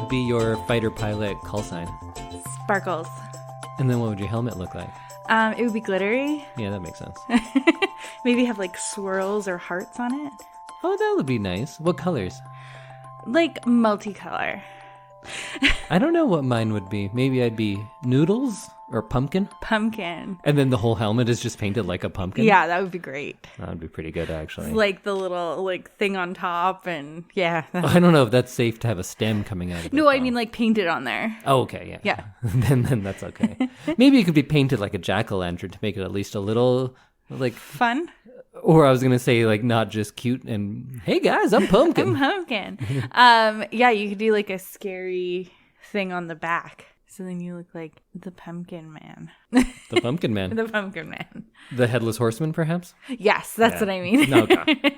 would be your fighter pilot call sign? Sparkles. And then what would your helmet look like? It would be glittery. Yeah, that makes sense. Maybe have like swirls or hearts on it. Oh, that would be nice. What colors? Like multicolor. I don't know what mine would be. Maybe I'd be noodles or pumpkin. Pumpkin. And then the whole helmet is just painted like a pumpkin? Yeah, that would be great. That would be pretty good, actually. Like the little like thing on top and yeah. I don't know if that's safe to have a stem coming out of it. No, I mean like painted on there. Oh, okay, yeah. Yeah. then that's okay. Maybe it could be painted like a jack-o'-lantern to make it at least a little like fun. Or I was gonna say like not just cute and hey guys, I'm pumpkin. I'm pumpkin. Yeah, you could do like a scary thing on the back. So then you look like the pumpkin man. The pumpkin man. The pumpkin man. The headless horseman, perhaps? Yes, that's what I mean. Okay.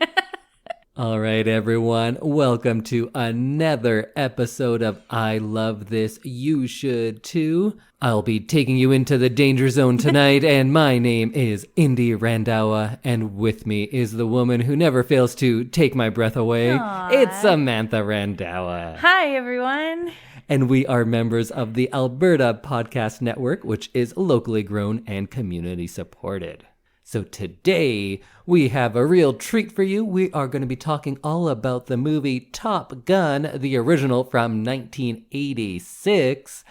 All right, everyone. Welcome to another episode of I Love This, You Should Too. I'll be taking you into the danger zone tonight, and my name is Indy Randawa, and with me is the woman who never fails to take my breath away. Aww. It's Samantha Randawa. Hi, everyone. And we are members of the Alberta Podcast Network, which is locally grown and community supported. So today, we have a real treat for you. We are going to be talking all about the movie Top Gun, the original from 1986.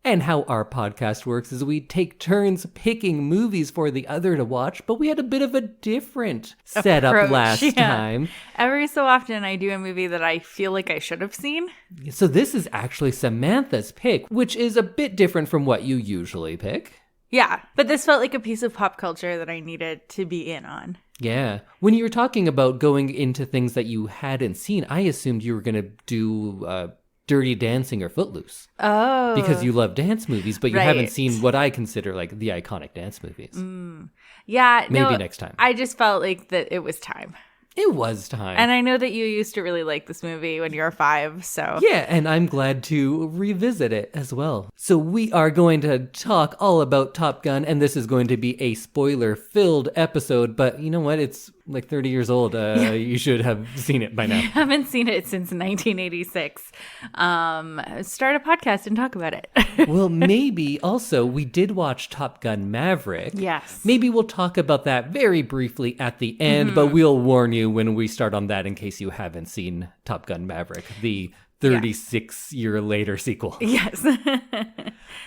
And how our podcast works is we take turns picking movies for the other to watch, but we had a bit of a different setup last time. Every so often I do a movie that I feel like I should have seen. So this is actually Samantha's pick, which is a bit different from what you usually pick. Yeah, but this felt like a piece of pop culture that I needed to be in on. Yeah. When you were talking about going into things that you hadn't seen, I assumed you were going to do Dirty Dancing or Footloose. Oh. Because you love dance movies, but you right. haven't seen what I consider like the iconic dance movies. Yeah. Maybe next time. I just felt like that it was time. It was time. And I know that you used to really like this movie when you were 5, so... Yeah, and I'm glad to revisit it as well. So we are going to talk all about Top Gun, and this is going to be a spoiler-filled episode, but you know what? It's like 30 years old. You should have seen it by now. I haven't seen it since 1986. Start a podcast and talk about it. Well, maybe also, we did watch Top Gun Maverick. Yes. Maybe we'll talk about that very briefly at the end, but we'll warn you when we start on that in case you haven't seen Top Gun Maverick, the 36-year later sequel. Yes.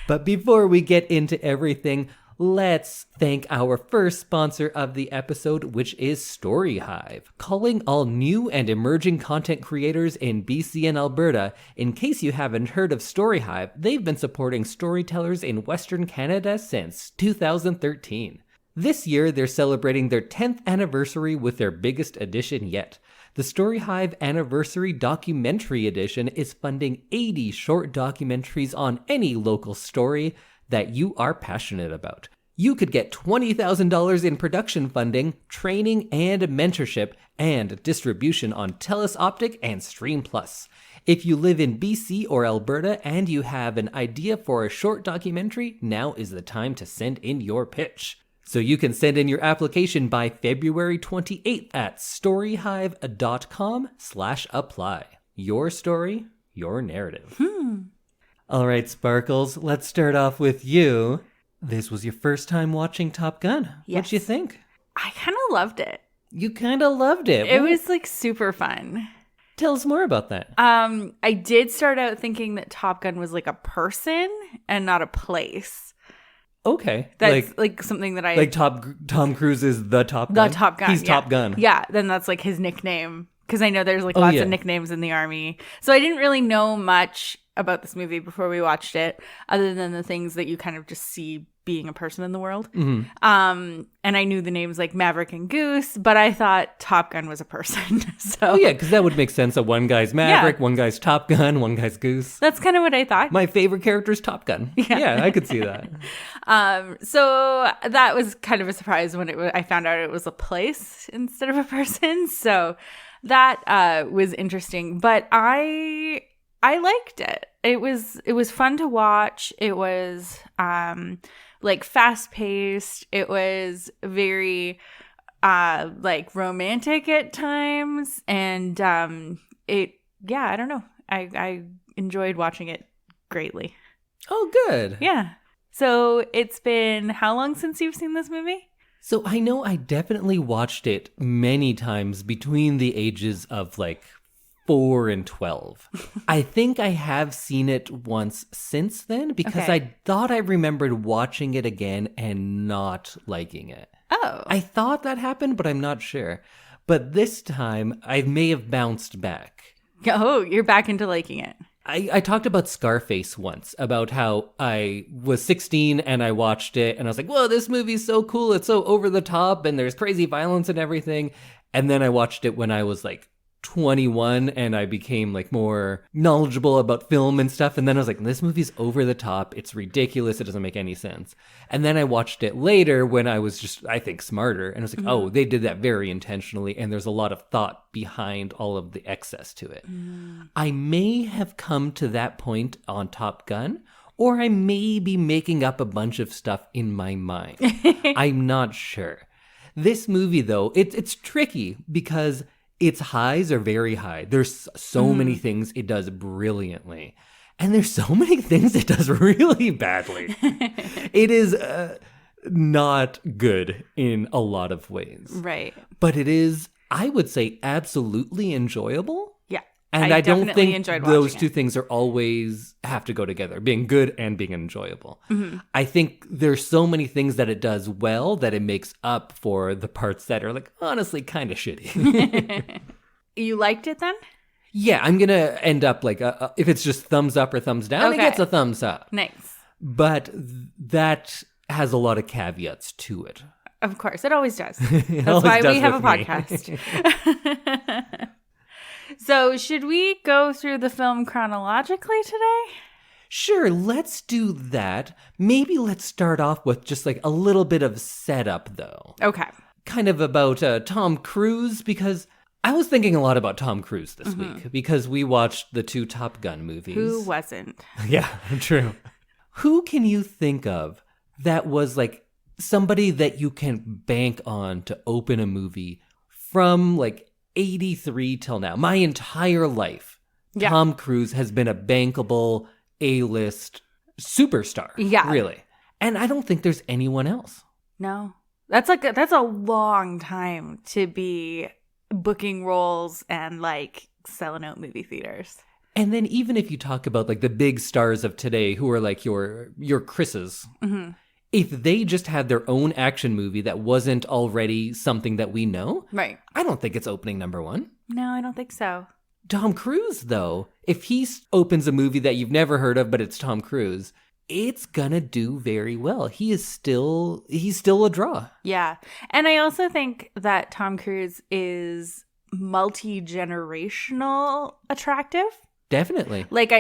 But before we get into everything, let's thank our first sponsor of the episode, which is StoryHive, calling all new and emerging content creators in BC and Alberta. In case you haven't heard of StoryHive, they've been supporting storytellers in Western Canada since 2013. This year, they're celebrating their 10th anniversary with their biggest edition yet. The StoryHive Anniversary Documentary Edition is funding 80 short documentaries on any local story that you are passionate about. You could get $20,000 in production funding, training, and mentorship, and distribution on TELUS Optic and Stream Plus. If you live in BC or Alberta and you have an idea for a short documentary, now is the time to send in your pitch. So you can send in your application by February 28th at storyhive.com/apply. Your story, your narrative. All right, Sparkles, let's start off with you. This was your first time watching Top Gun. Yes. What'd you think? I kind of loved it. You kind of loved it. It was like super fun. Tell us more about that. I did start out thinking that Top Gun was like a person and not a place. Okay. That's like something that I... Like Tom Cruise is the Top Gun? The Top Gun, He's Top Gun. Yeah, then that's like his nickname. Because I know there's like lots of nicknames in the Army. So I didn't really know much about this movie before we watched it, other than the things that you kind of just see being a person in the world. Mm-hmm. And I knew the names like Maverick and Goose, but I thought Top Gun was a person. So Oh yeah, because that would make sense. That one guy's Maverick, one guy's Top Gun, one guy's Goose. That's kind of what I thought. My favorite character is Top Gun. Yeah, I could see that. So that was kind of a surprise when I found out it was a place instead of a person. So that was interesting, but I liked it. It was fun to watch. It was like fast paced. It was very like romantic at times, and I don't know. I enjoyed watching it greatly. Oh, good. Yeah. So it's been how long since you've seen this movie? So I know I definitely watched it many times between the ages of like 4 and 12. I think I have seen it once since then because Okay. I thought I remembered watching it again and not liking it. Oh. I thought that happened, but I'm not sure. But this time, I may have bounced back. Oh, you're back into liking it. I talked about Scarface once, about how I was 16 and I watched it and I was like, whoa, this movie's so cool. It's so over the top and there's crazy violence and everything. And then I watched it when I was like 21 and I became like more knowledgeable about film and stuff. And then I was like, this movie's over the top. It's ridiculous. It doesn't make any sense. And then I watched it later when I was just, I think, smarter. And I was like, oh, they did that very intentionally. And there's a lot of thought behind all of the excess to it. I may have come to that point on Top Gun, or I may be making up a bunch of stuff in my mind. I'm not sure. This movie, though, it's tricky because its highs are very high. There's so many things it does brilliantly. And there's so many things it does really badly. It is not good in a lot of ways. Right. But it is, I would say, absolutely enjoyable. Yeah. And I don't definitely think enjoyed those watching two it. things are always have to go together, being good and being enjoyable. I think there's so many things that it does well that it makes up for the parts that are like honestly kind of shitty. You liked it then? Yeah, I'm going to end up like, if it's just thumbs up or thumbs down, Okay. it gets a thumbs up. Nice. But that has a lot of caveats to it. Of course. It always does. It That's always why does we have a with me. podcast. So should we go through the film chronologically today? Sure, let's do that. Maybe let's start off with just like a little bit of setup, though. Okay. Kind of about Tom Cruise, because I was thinking a lot about Tom Cruise this week because we watched the 2 Top Gun movies. Who wasn't? Yeah, true. Who can you think of that was like somebody that you can bank on to open a movie from like 83 till now? My entire life, Yeah. Tom Cruise has been a bankable A-list superstar. Yeah. Really. And I don't think there's anyone else. No. That's a long time to be booking roles and like selling out movie theaters. And then even if you talk about like the big stars of today who are like your Chris's, if they just had their own action movie that wasn't already something that we know, Right. I don't think it's opening number 1. No, I don't think so. Tom Cruise, though, if he opens a movie that you've never heard of, but it's Tom Cruise, it's gonna do very well. He's still a draw. Yeah. And I also think that Tom Cruise is multi-generational attractive. Definitely. Like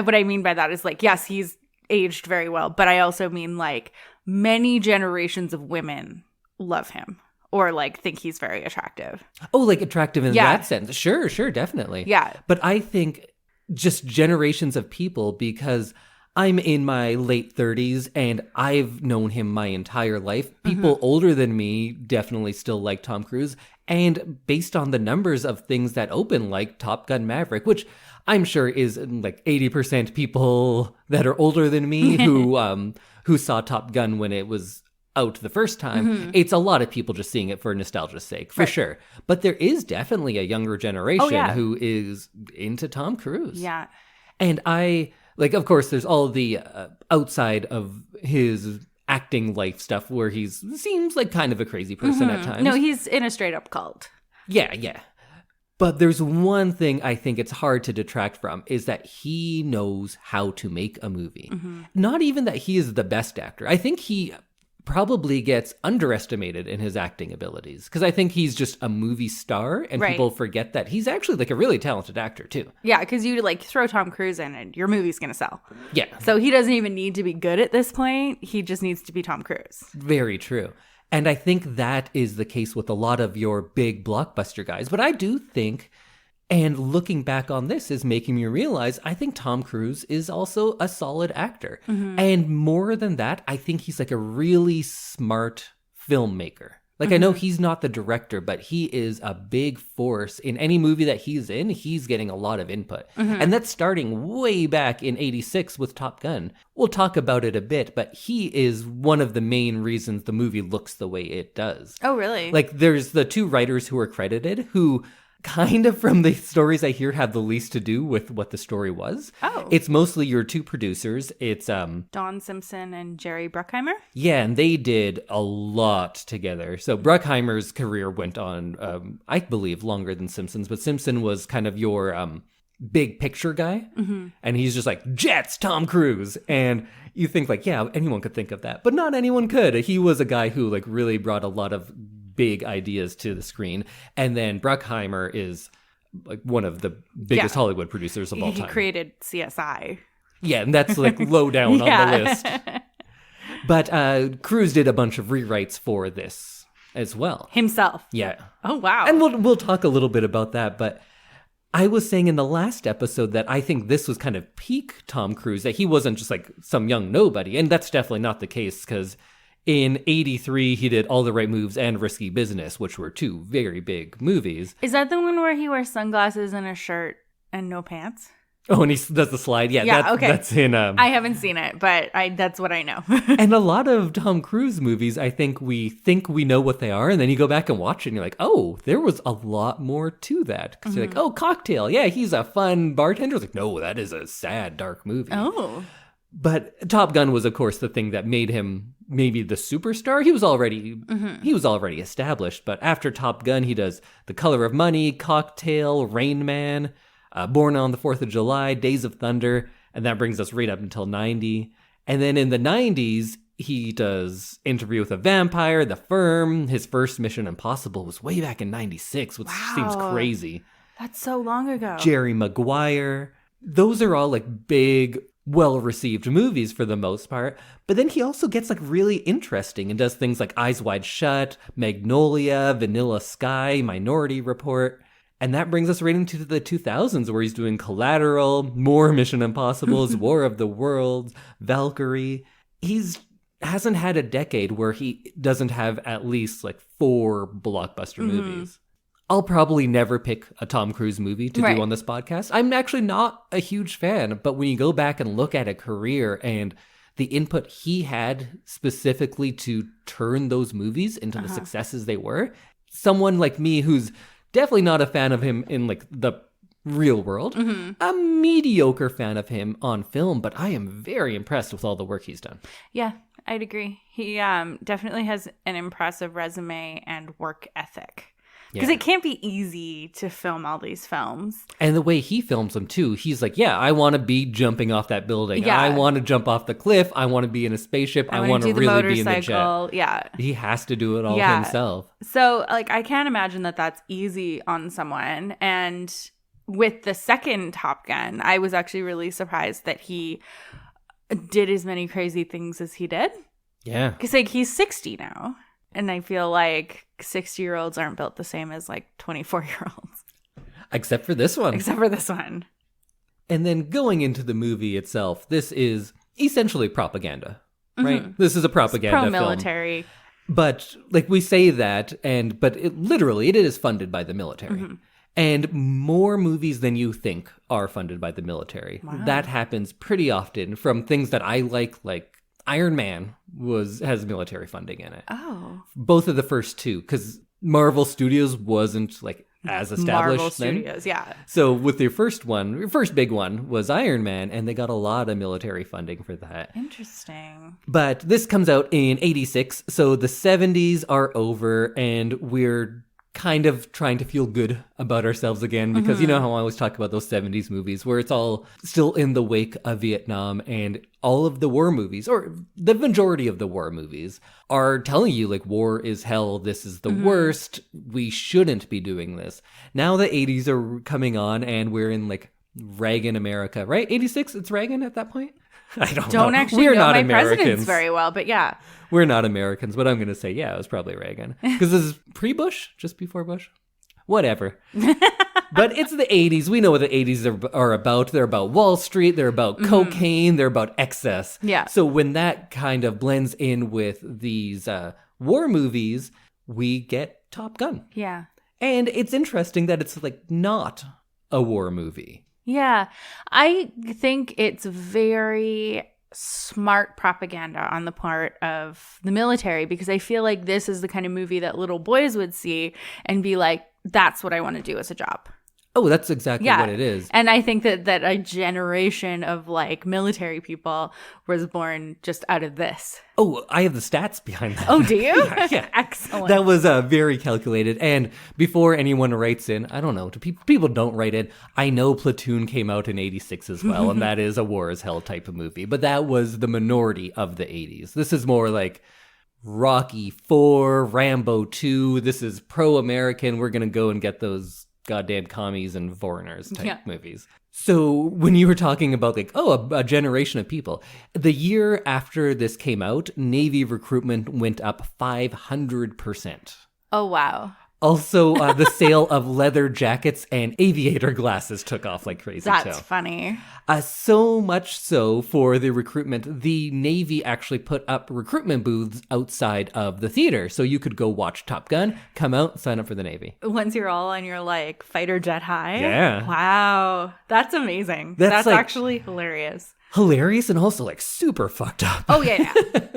what I mean by that is like, yes, he's aged very well, but I also mean like many generations of women love him or like think he's very attractive. Oh, like attractive in Yeah. that sense. Sure, definitely. Yeah. But I think just generations of people, because I'm in my late 30s and I've known him my entire life. People older than me definitely still like Tom Cruise. And based on the numbers of things that open, like Top Gun Maverick, which I'm sure is like 80% people that are older than me who saw Top Gun when it was out the first time. It's a lot of people just seeing it for nostalgia's sake, for sure. But there is definitely a younger generation who is into Tom Cruise. Yeah. And like, of course, there's all the outside of his acting life stuff where seems like kind of a crazy person at times. No, he's in a straight up cult. Yeah. But there's one thing I think it's hard to detract from is that he knows how to make a movie. Not even that he is the best actor. I think he probably gets underestimated in his acting abilities because I think he's just a movie star and Right. people forget that he's actually like a really talented actor too. Yeah, because you like throw Tom Cruise in and your movie's going to sell. Yeah, So he doesn't even need to be good at this point. He just needs to be Tom Cruise. very true. And I think that is the case with a lot of your big blockbuster guys. But I do think, and looking back on this is making me realize, I think Tom Cruise is also a solid actor. And more than that, I think he's like a really smart filmmaker. Like, I know he's not the director, but he is a big force. In any movie that he's in, he's getting a lot of input. And that's starting way back in 86 with Top Gun. We'll talk about it a bit, but he is one of the main reasons the movie looks the way it does. Oh, really? Like, there's the two writers who are credited who kind of, from the stories I hear, have the least to do with what the story was. Oh. It's mostly your two producers. It's Don Simpson and Jerry Bruckheimer? yeah, and they did a lot together. So Bruckheimer's career went on, I believe, longer than Simpson's, but Simpson was kind of your big picture guy. And he's just like, jets, Tom Cruise. And you think like, yeah, anyone could think of that. But not anyone could. He was a guy who like really brought a lot of big ideas to the screen. And then Bruckheimer is like one of the biggest Hollywood producers of all time. He created CSI. Yeah, and that's like low down on the list. But Cruise did a bunch of rewrites for this as well. Himself. Yeah. Oh, wow. And we'll talk a little bit about that, but I was saying in the last episode that I think this was kind of peak Tom Cruise, that he wasn't just like some young nobody, and that's definitely not the case, because in 83, he did All the Right Moves and Risky Business, which were two very big movies. Is that the one where he wears sunglasses and a shirt and no pants? Oh, and he does the slide. Yeah, okay. That's in... I haven't seen it, but that's what I know. And a lot of Tom Cruise movies, I think we know what they are, and then you go back and watch it, and you're like, oh, there was a lot more to that. Because you're like, oh, Cocktail. Yeah, he's a fun bartender. It's like, no, that is a sad, dark movie. Oh. But Top Gun was, of course, the thing that made him maybe the superstar. He was already established. But after Top Gun, he does The Color of Money, Cocktail, Rain Man, Born on the 4th of July, Days of Thunder, and that brings us right up until 90. And then in the 90s, he does Interview with a Vampire, The Firm. His first Mission Impossible was way back in 96, which seems crazy. That's so long ago. Jerry Maguire. Those are all like big, well-received movies for the most part. But then he also gets like really interesting and does things like Eyes Wide Shut, Magnolia, Vanilla Sky, Minority Report. And that brings us right into the 2000s, where he's doing Collateral, more Mission Impossibles, War of the Worlds, Valkyrie. Hasn't had a decade where he doesn't have at least like 4 blockbuster movies. I'll probably never pick a Tom Cruise movie to do on this podcast. I'm actually not a huge fan, but when you go back and look at a career and the input he had specifically to turn those movies into the successes they were, someone like me who's definitely not a fan of him in like the real world, a mediocre fan of him on film, but I am very impressed with all the work he's done. Yeah, I'd agree. He definitely has an impressive resume and work ethic. Because it can't be easy to film all these films. And the way he films them, too, he's like, yeah, I want to be jumping off that building. Yeah. I want to jump off the cliff. I want to be in a spaceship. I want to really be in the jet. Yeah. He has to do it all himself. So, like, I can't imagine that that's easy on someone. And with the second Top Gun, I was actually really surprised that he did as many crazy things as he did. Yeah. Because, like, he's 60 now. And I feel like 60-year-olds aren't built the same as like 24-year-olds. Except for this one. And then going into the movie itself, this is essentially propaganda, right? This is a propaganda film. Pro-military. But like we say that, but it is funded by the military. And more movies than you think are funded by the military. Wow. That happens pretty often, from things that I like Iron Man has military funding in it. Oh. Both of the first two, because Marvel Studios wasn't like as established Marvel then. Studios, yeah. So with their first big one was Iron Man, and they got a lot of military funding for that. Interesting. But this comes out in 86, so the 70s are over, and we're kind of trying to feel good about ourselves again, because you know how I always talk about those 70s movies where it's all still in the wake of Vietnam, and all of the war movies, or the majority of the war movies, are telling you like war is hell, this is the worst, we shouldn't be doing this. Now the 80s are coming on, and we're in like Reagan America, right? 86, it's Reagan at that point? I don't know. Actually We're know not my Americans presidents very well, but yeah. We're not Americans, but I'm going to say, yeah, it was probably Reagan. Because this is pre-Bush? Just before Bush? Whatever. But it's the 80s. We know what the 80s are about. They're about Wall Street. They're about cocaine. They're about excess. Yeah. So when that kind of blends in with these war movies, we get Top Gun. Yeah. And it's interesting that it's like not a war movie. Yeah. I think it's very smart propaganda on the part of the military, because I feel like this is the kind of movie that little boys would see and be like, that's what I want to do as a job. Oh, that's exactly what it is. And I think that a generation of like military people was born just out of this. Oh, I have the stats behind that. Oh, do you? Yeah. Excellent. That was very calculated. And before anyone writes in, I don't know, people don't write in. I know Platoon came out in 86 as well, and that is a war as hell type of movie. But that was the minority of the 80s. This is more like Rocky IV, Rambo 2. This is pro-American. We're going to go and get those goddamn commies and foreigners type movies. So when you were talking about like, a generation of people, the year after this came out, Navy recruitment went up 500%. Oh, wow. Also, the sale of leather jackets and aviator glasses took off like crazy. That's funny. So much so for the recruitment, the Navy actually put up recruitment booths outside of the theater. So you could go watch Top Gun, come out, sign up for the Navy. Once you're all on your like fighter jet high. Yeah. Wow. That's amazing. That's like, actually hilarious. Hilarious and also like super fucked up. Oh, yeah.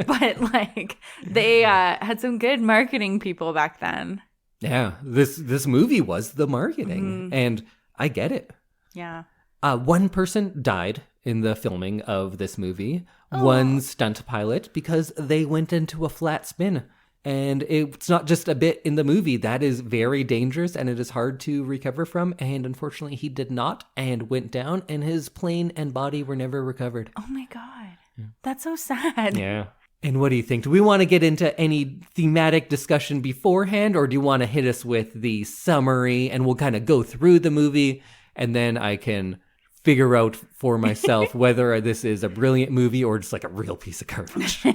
But like they had some good marketing people back then. Yeah, this movie was the marketing, and I get it. Yeah. One person died in the filming of this movie, one stunt pilot, because they went into a flat spin. And it's not just a bit in the movie. That is very dangerous, and it is hard to recover from. And unfortunately, he did not and went down, and his plane and body were never recovered. Oh, my God. Yeah. That's so sad. Yeah. And what do you think? Do we want to get into any thematic discussion beforehand, or do you want to hit us with the summary and we'll kind of go through the movie and then I can figure out for myself whether this is a brilliant movie or just like a real piece of garbage?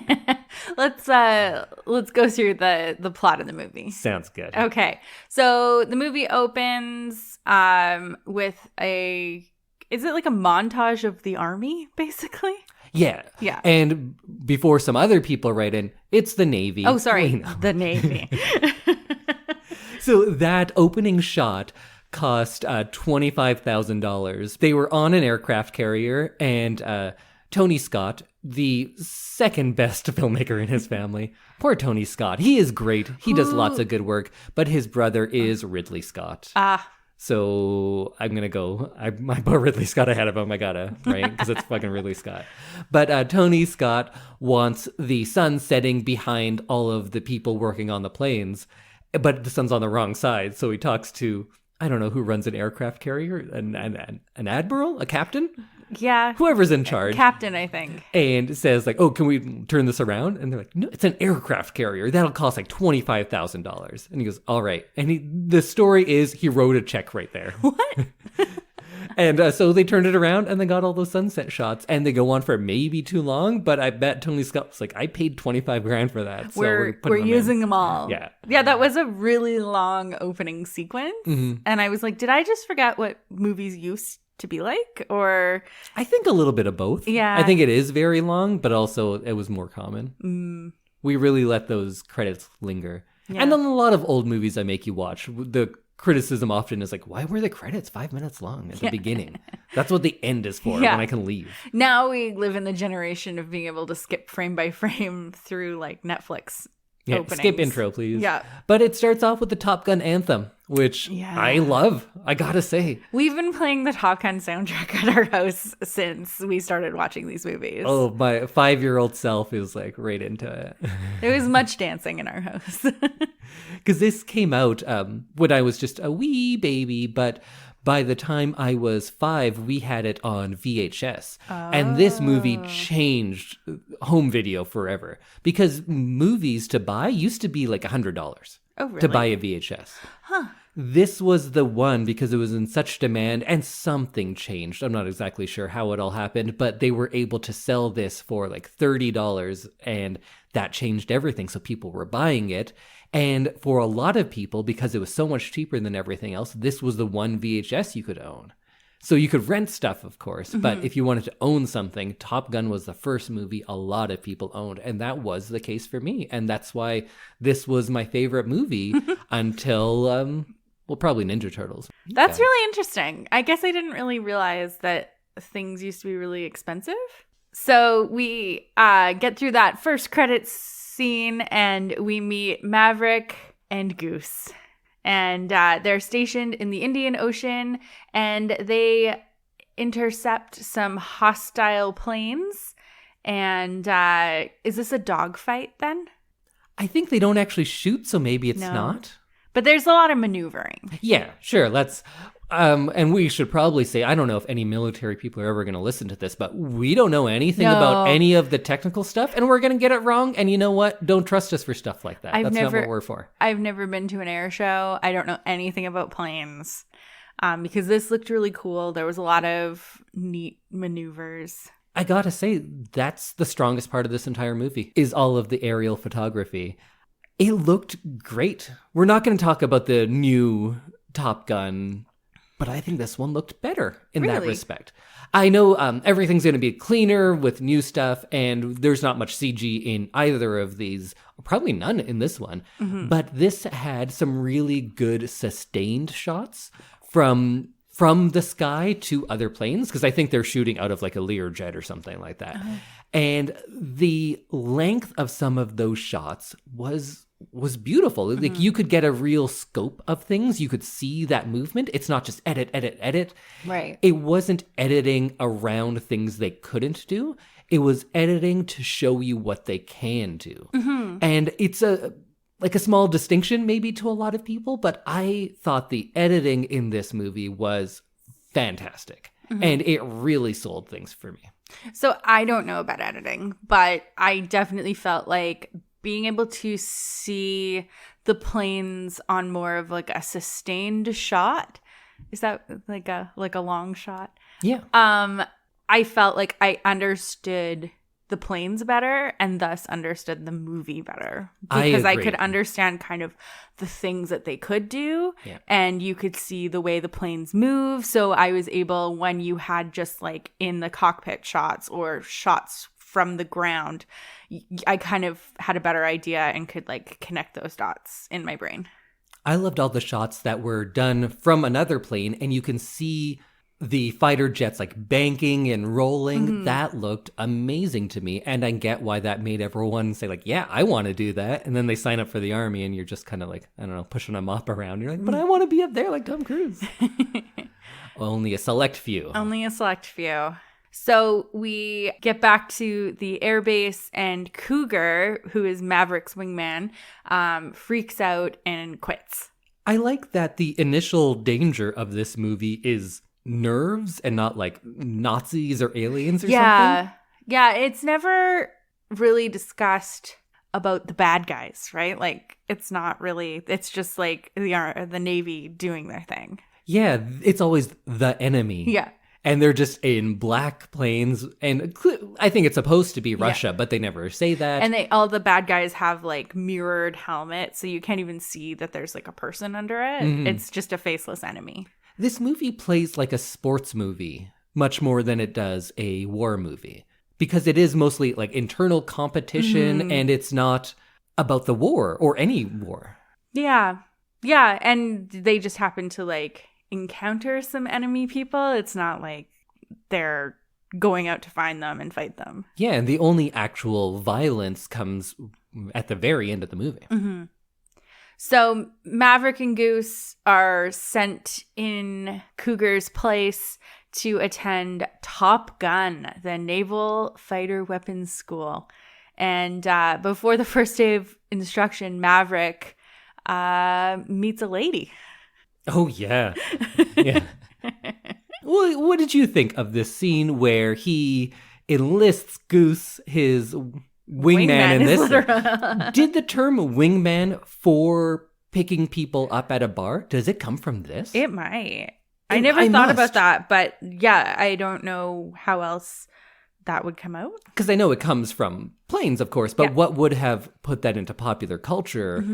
Let's go through the plot of the movie. Sounds good. Okay. So the movie opens with is it like a montage of the army, basically? Yeah. Yeah. And before some other people write in, it's the Navy. Oh, sorry. The Navy. So that opening shot cost $25,000. They were on an aircraft carrier, and Tony Scott, the second best filmmaker in his family. Poor Tony Scott. He is great. He does lots of good work, but his brother is Ridley Scott. So I'm going to go, I put Ridley Scott ahead of him. I gotta, right? Because it's fucking Ridley Scott. But Tony Scott wants the sun setting behind all of the people working on the planes, but the sun's on the wrong side. So he talks to, I don't know who runs an aircraft carrier, an admiral, a captain? Yeah. Whoever's in charge. Captain, I think. And says like, oh, can we turn this around? And they're like, no, it's an aircraft carrier. That'll cost like $25,000. And he goes, all right. And the story is he wrote a check right there. What? And so they turned it around and they got all those sunset shots, and they go on for maybe too long. But I bet Tony Scott was like, I paid $25,000 for that. So we're using them all. Yeah. Yeah, that was a really long opening sequence. Mm-hmm. And I was like, did I just forget what movies used to be like? Or I think a little bit of both. Yeah. I think it is very long, but also it was more common. We really let those credits linger. Yeah. And on a lot of old movies I make you watch, the criticism often is like, why were the credits 5 minutes long at the beginning? That's what the end is for, when I can leave. Now we live in the generation of being able to skip frame by frame through like Netflix openings. Skip intro, please. Yeah. But it starts off with the Top Gun anthem, which I love, I gotta say. We've been playing the Top Gun soundtrack at our house since we started watching these movies. Oh, my 5-year-old self is like right into it. There was much dancing in our house. Because this came out when I was just a wee baby, but by the time I was 5, we had it on VHS. And this movie changed home video forever. Because movies to buy used to be like $100 to buy a VHS. Huh. This was the one because it was in such demand and something changed. I'm not exactly sure how it all happened, but they were able to sell this for like $30, and that changed everything. So people were buying it. And for a lot of people, because it was so much cheaper than everything else, this was the one VHS you could own. So you could rent stuff, of course, but if you wanted to own something, Top Gun was the first movie a lot of people owned, and that was the case for me. And that's why this was my favorite movie until, well, probably Ninja Turtles. That's really interesting. I guess I didn't really realize that things used to be really expensive. So we get through that first credits scene, and we meet Maverick and Goose. And they're stationed in the Indian Ocean, and they intercept some hostile planes. And is this a dogfight then? I think they don't actually shoot, so maybe it's not. But there's a lot of maneuvering. Yeah, sure. Let's... and we should probably say, I don't know if any military people are ever going to listen to this, but we don't know anything about any of the technical stuff, and we're going to get it wrong. And you know what? Don't trust us for stuff like that. That's not what we're for. I've never been to an air show. I don't know anything about planes because this looked really cool. There was a lot of neat maneuvers. I got to say, that's the strongest part of this entire movie, is all of the aerial photography. It looked great. We're not going to talk about the new Top Gun, but I think this one looked better in that respect. I know everything's going to be cleaner with new stuff, and there's not much CG in either of these. Probably none in this one. But this had some really good sustained shots from the sky to other planes, because I think they're shooting out of like a Learjet or something like that. And the length of some of those shots was beautiful. Like you could get a real scope of things. You could see that movement. It's not just edit. Right. It wasn't editing around things they couldn't do. It was editing to show you what they can do. And it's a small distinction maybe to a lot of people, but I thought the editing in this movie was fantastic. And it really sold things for me. So I don't know about editing, but I definitely felt like being able to see the planes on more of like a sustained shot. Is that like a long shot? Yeah. I felt like I understood the planes better and thus understood the movie better, because I could understand kind of the things that they could do, and you could see the way the planes move. So I was able, when you had just like in the cockpit shots or shots from the ground, I kind of had a better idea and could like connect those dots in my brain. I loved all the shots that were done from another plane, and you can see the fighter jets like banking and rolling. That looked amazing to me, and I get why that made everyone say like, yeah, I want to do that. And then they sign up for the army, and you're just kind of like, I don't know, pushing a mop around. You're like, but I want to be up there like Tom Cruise. Only a select few. So we get back to the airbase, and Cougar, who is Maverick's wingman, freaks out and quits. I like that the initial danger of this movie is nerves and not like Nazis or aliens or something. Yeah, it's never really discussed about the bad guys, right? Like, it's not really, it's just like the Navy doing their thing. Yeah, it's always the enemy. Yeah. And they're just in black planes, and I think it's supposed to be Russia, but they never say that. And all the bad guys have like mirrored helmets, so you can't even see that there's like a person under it. It's just a faceless enemy. This movie plays like a sports movie much more than it does a war movie, because it is mostly like internal competition, and it's not about the war or any war. Yeah, and they just happen to like encounter some enemy people. It's not like they're going out to find them and fight them. Yeah, and the only actual violence comes at the very end of the movie. So Maverick and Goose are sent in Cougar's place to attend Top Gun, the Naval Fighter Weapons School. And before the first day of instruction, Maverick meets a lady. Oh, yeah. Yeah. Well, what did you think of this scene where he enlists Goose, his wingman in this? Did the term wingman for picking people up at a bar, does it come from this? It might. I never thought about that, but yeah, I don't know how else that would come out. Because I know it comes from planes, of course, but what would have put that into popular culture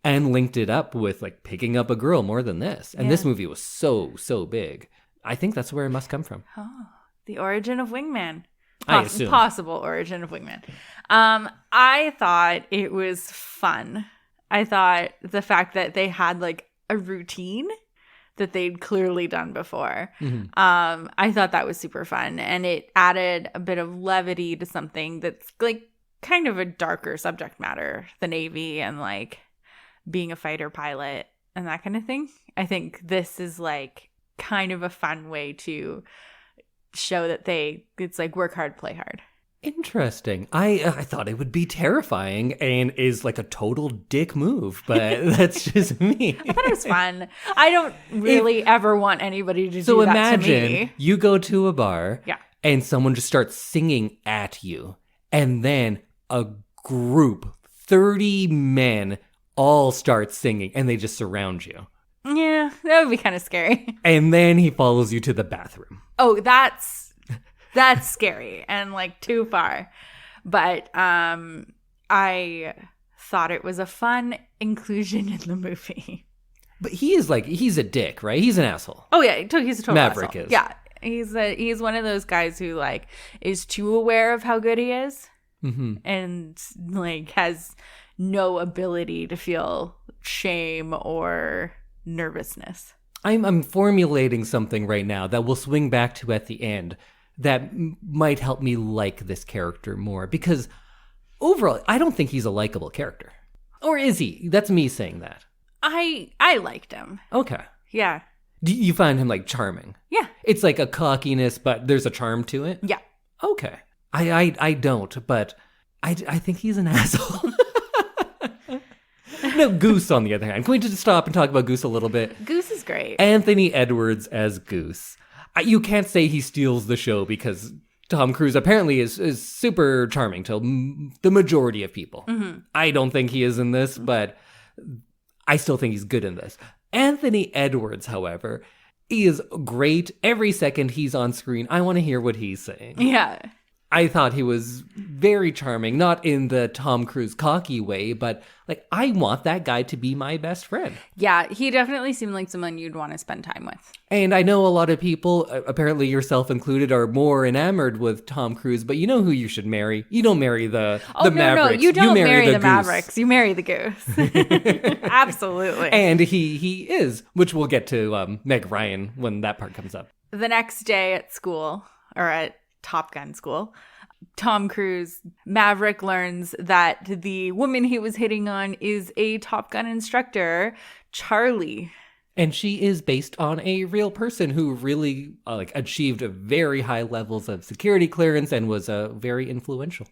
and linked it up with like picking up a girl more than this? And this movie was so big. I think that's where it must come from. Oh, the origin of Wingman. I assume. Possible origin of Wingman. I thought it was fun. I thought the fact that they had like a routine that they'd clearly done before. Mm-hmm. I thought that was super fun. And it added a bit of levity to something that's like kind of a darker subject matter, the Navy and like being a fighter pilot and that kind of thing. I think this is like kind of a fun way to show that it's like work hard, play hard. Interesting. I thought it would be terrifying and is like a total dick move, but that's just me. I thought it was fun. I don't really ever want anybody to do that to me. So imagine you go to a bar and someone just starts singing at you, and then a group, 30 men, all start singing and they just surround you. Yeah, that would be kind of scary. And then he follows you to the bathroom. Oh, that's scary and like too far. But I thought it was a fun inclusion in the movie. But he's a dick, right? He's an asshole. Oh yeah, he's a total Maverick asshole. is. Yeah, he's one of those guys who like is too aware of how good he is, and like has no ability to feel shame or nervousness. I'm formulating something right now that we'll swing back to at the end that might help me like this character more, because overall I don't think he's a likable character. Or is he? That's me saying that. I liked him. Okay. Yeah. Do you find him like charming? Yeah. It's like a cockiness, but there's a charm to it? Yeah. Okay. I don't, but I think he's an asshole. No, Goose, on the other hand. Can we just stop and talk about Goose a little bit? Goose is great. Anthony Edwards as Goose. You can't say he steals the show, because Tom Cruise apparently is super charming to the majority of people. Mm-hmm. I don't think he is in this, but I still think he's good in this. Anthony Edwards, however, is great. Every second he's on screen, I want to hear what he's saying. Yeah. I thought he was very charming, not in the Tom Cruise cocky way, but like, I want that guy to be my best friend. Yeah, he definitely seemed like someone you'd want to spend time with. And I know a lot of people, apparently yourself included, are more enamored with Tom Cruise, but you know who you should marry? You don't marry the Mavericks. No, you don't marry the Goose. Mavericks. You marry the Goose. Absolutely. And he is, which we'll get to Meg Ryan when that part comes up. The next day at school, or at Top Gun school, Tom Cruise, Maverick, learns that the woman he was hitting on is a Top Gun instructor, Charlie. And she is based on a real person who really achieved very high levels of security clearance and was very influential.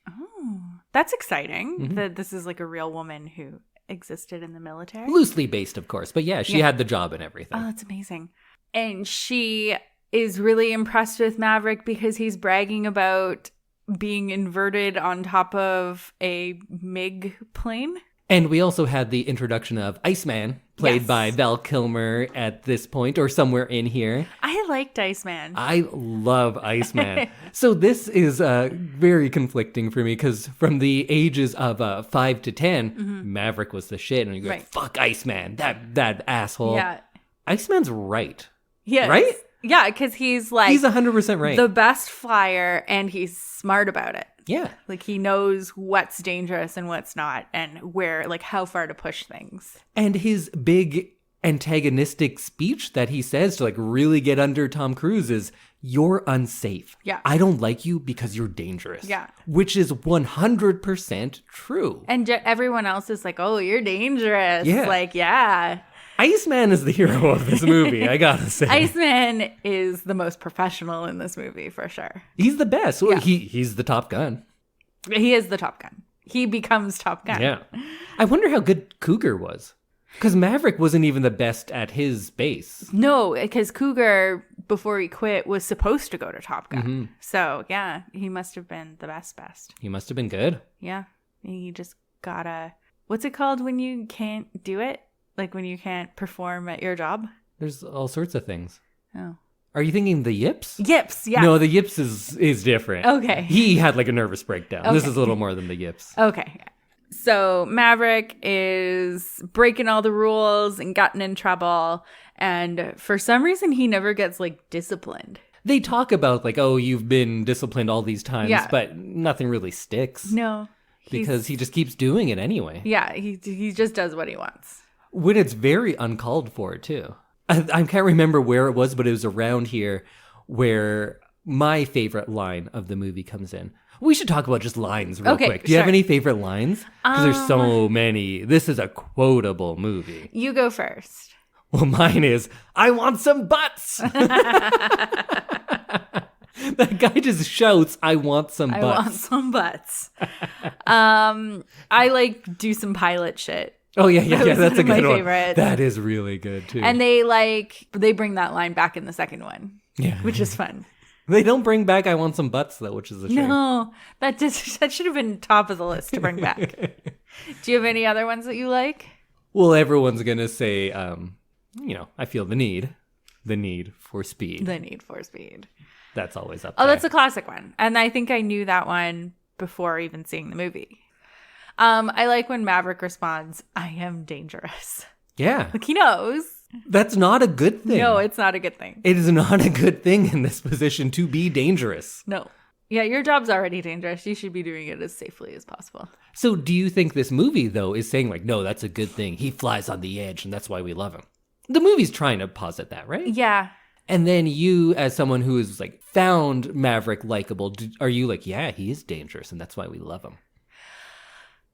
Oh, that's exciting. That this is like a real woman who existed in the military. Loosely based, of course. But yeah, she had the job and everything. Oh, that's amazing. And she is really impressed with Maverick because he's bragging about being inverted on top of a MiG plane. And we also had the introduction of Iceman, played by Val Kilmer at this point, or somewhere in here. I liked Iceman. I love Iceman. So this is very conflicting for me, because from the ages of 5 to 10, Maverick was the shit. And you go, fuck Iceman, that asshole. Yeah. Iceman's right. Yes. Right? Yeah, because he's 100% right. The best flyer, and he's smart about it. Yeah. Like, he knows what's dangerous and what's not, and where, how far to push things. And his big antagonistic speech that he says to, really get under Tom Cruise is, you're unsafe. Yeah. I don't like you because you're dangerous. Yeah. Which is 100% true. And everyone else is like, oh, you're dangerous. Yeah. Yeah. Iceman is the hero of this movie, I gotta say. Iceman is the most professional in this movie, for sure. He's the best. Well, he's the Top Gun. He is the Top Gun. He becomes Top Gun. Yeah. I wonder how good Cougar was. Because Maverick wasn't even the best at his base. No, because Cougar, before he quit, was supposed to go to Top Gun. Mm-hmm. So, yeah, he must have been the best. He must have been good. Yeah. He just gotta... What's it called when you can't do it? When you can't perform at your job? There's all sorts of things. Oh. Are you thinking the yips? Yips, yeah. No, the yips is different. Okay. He had a nervous breakdown. Okay. This is a little more than the yips. Okay. So Maverick is breaking all the rules and gotten in trouble. And for some reason, he never gets like disciplined. They talk about like, oh, you've been disciplined all these times, Yeah. but nothing really sticks. No. Because he just keeps doing it anyway. Yeah, he just does what he wants. When it's very uncalled for, too. I can't remember where it was, but it was around here where my favorite line of the movie comes in. We should talk about just lines real quick. Do you have any favorite lines? Because there's so many. This is a quotable movie. You go first. Well, mine is, I want some butts. That guy just shouts, I want some butts. I want some butts. I like do some pilot shit. Oh, yeah. That's a good one. Favorites. That is really good, too. And they bring that line back in the second one. Yeah. Which is fun. They don't bring back I want some butts, though, which is a shame. No, that should have been top of the list to bring back. Do you have any other ones that you like? Well, everyone's going to say, I feel the need for speed. The need for speed. That's always up there. Oh, that's a classic one. And I think I knew that one before even seeing the movie. I like when Maverick responds, I am dangerous. Yeah. Like he knows. That's not a good thing. No, it's not a good thing. It is not a good thing in this position to be dangerous. No. Yeah, your job's already dangerous. You should be doing it as safely as possible. So do you think this movie, though, is saying like, no, that's a good thing. He flies on the edge and that's why we love him. The movie's trying to posit that, right? Yeah. And then you, as someone who has like found Maverick likable, are you like, yeah, he is dangerous and that's why we love him?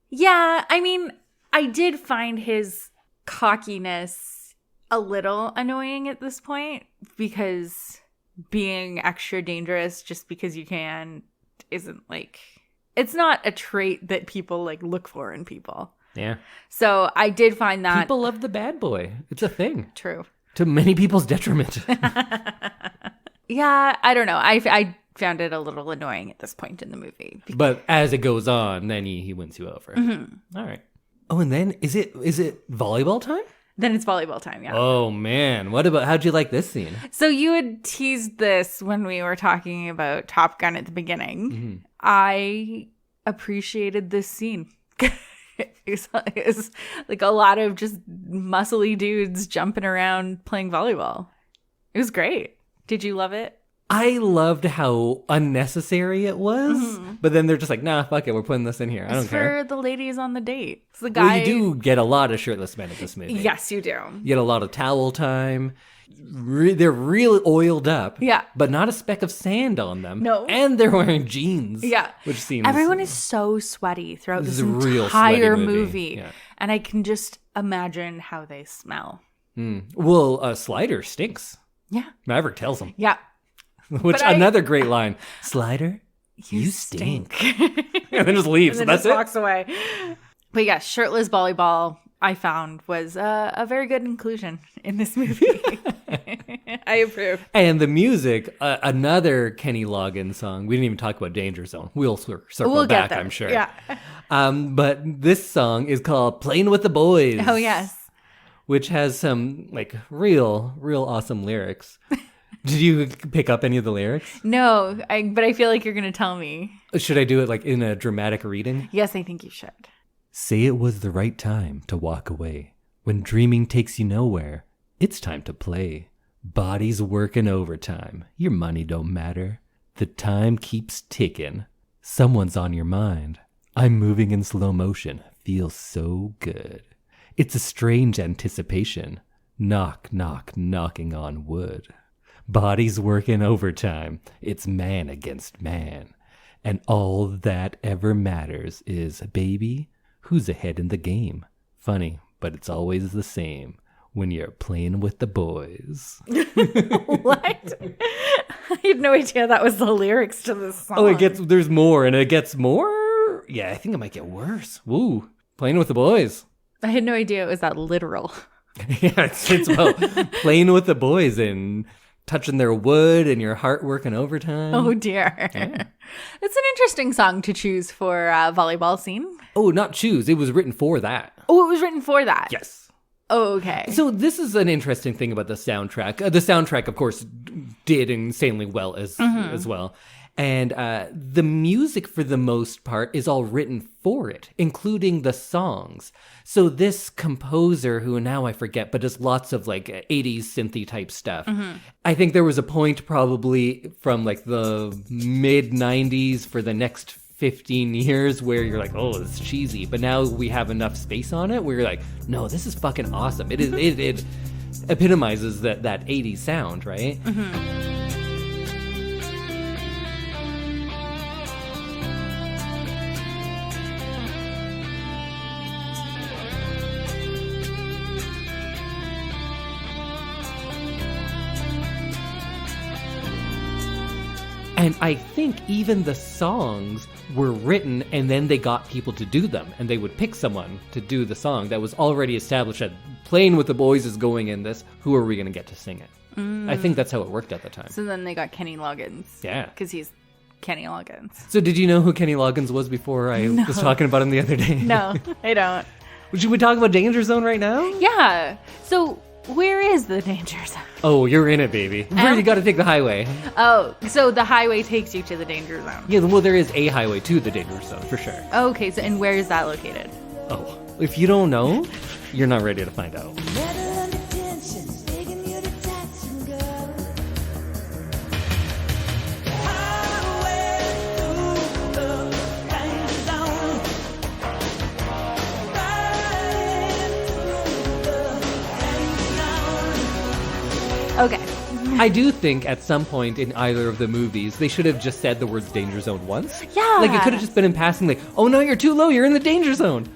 Yeah, I mean, I did find his cockiness a little annoying at this point because being extra dangerous just because you can isn't like, it's not a trait that people like look for in people. Yeah. So I did find that. People love the bad boy. It's a thing. True. To many people's detriment. Yeah, I don't know. I found it a little annoying at this point in the movie. But as it goes on, then he wins you over. Mm-hmm. All right. Oh, and then is it volleyball time? Then it's volleyball time, yeah. Oh, man. How'd you like this scene? So you had teased this when we were talking about Top Gun at the beginning. Mm-hmm. I appreciated this scene. It's like a lot of just muscly dudes jumping around playing volleyball. It was great. Did you love it? I loved how unnecessary it was, but then they're just like, nah, fuck it, we're putting this in here. I don't care. For the ladies on the date. It's the guy. Well, you do get a lot of shirtless men at this movie. Yes, you do. You get a lot of towel time. They're really oiled up. Yeah. But not a speck of sand on them. No. And they're wearing jeans. Yeah. Which seems... Everyone is so sweaty throughout this is a real entire sweaty movie. Yeah. And I can just imagine how they smell. Well, Slider stinks. Yeah. Maverick tells him. Yeah. Which, another great line. Slider, you stink. And then just leaves. And then That's just it. walks away. But yeah, shirtless volleyball, I found, was a very good inclusion in this movie. I approve. And the music, another Kenny Loggins song. We didn't even talk about Danger Zone. We'll circle back, there. I'm sure. Yeah. But this song is called Playing with the Boys. Oh, yes. Which has some like real awesome lyrics. Did you pick up any of the lyrics? No, but I feel like you're going to tell me. Should I do it like in a dramatic reading? Yes, I think you should. Say it was the right time to walk away. When dreaming takes you nowhere, it's time to play. Bodies working overtime. Your money don't matter. The time keeps ticking. Someone's on your mind. I'm moving in slow motion. Feels so good. It's a strange anticipation. Knock, knock, knocking on wood. Bodies working overtime. It's man against man. And all that ever matters is, baby, who's ahead in the game? Funny, but it's always the same when you're playing with the boys. What? I had no idea that was the lyrics to this song. Oh, there's more, and it gets more? Yeah, I think it might get worse. Woo, playing with the boys. I had no idea it was that literal. Yeah, it's well, playing with the boys and touching their wood and your heart working overtime. Oh, dear. Yeah. It's an interesting song to choose for a volleyball scene. Oh, not choose. It was written for that. Oh, it was written for that? Yes. Oh, okay. So this is an interesting thing about the soundtrack. The soundtrack, of course, did insanely well as well. And the music, for the most part, is all written for it, including the songs. So this composer, who now I forget, but does lots of like 80s synthy type stuff. I think there was a point probably from like the mid 90s for the next 15 years where you're like, oh, it's cheesy. But now we have enough space on it where you're like, no, this is fucking awesome. It epitomizes that 80s sound, right? And I think even the songs were written and then they got people to do them. And they would pick someone to do the song that was already established that Playing with the Boys is going in this. Who are we going to get to sing it? I think that's how it worked at the time. So then they got Kenny Loggins. Yeah. Because he's Kenny Loggins. So did you know who Kenny Loggins was before I was talking about him the other day? No, I don't. Should we talk about Danger Zone right now? Yeah. So where is the danger zone? Oh, you're in it, baby. Where you got to take the highway? Oh, so the highway takes you to the danger zone. Yeah, well, there is a highway to the danger zone, for sure. Okay, so and where is that located? Oh, if you don't know, you're not ready to find out. Okay. I do think at some point in either of the movies, they should have just said the words danger zone once. Yeah. Like, it could have just been in passing, like, oh no, you're too low, you're in the danger zone.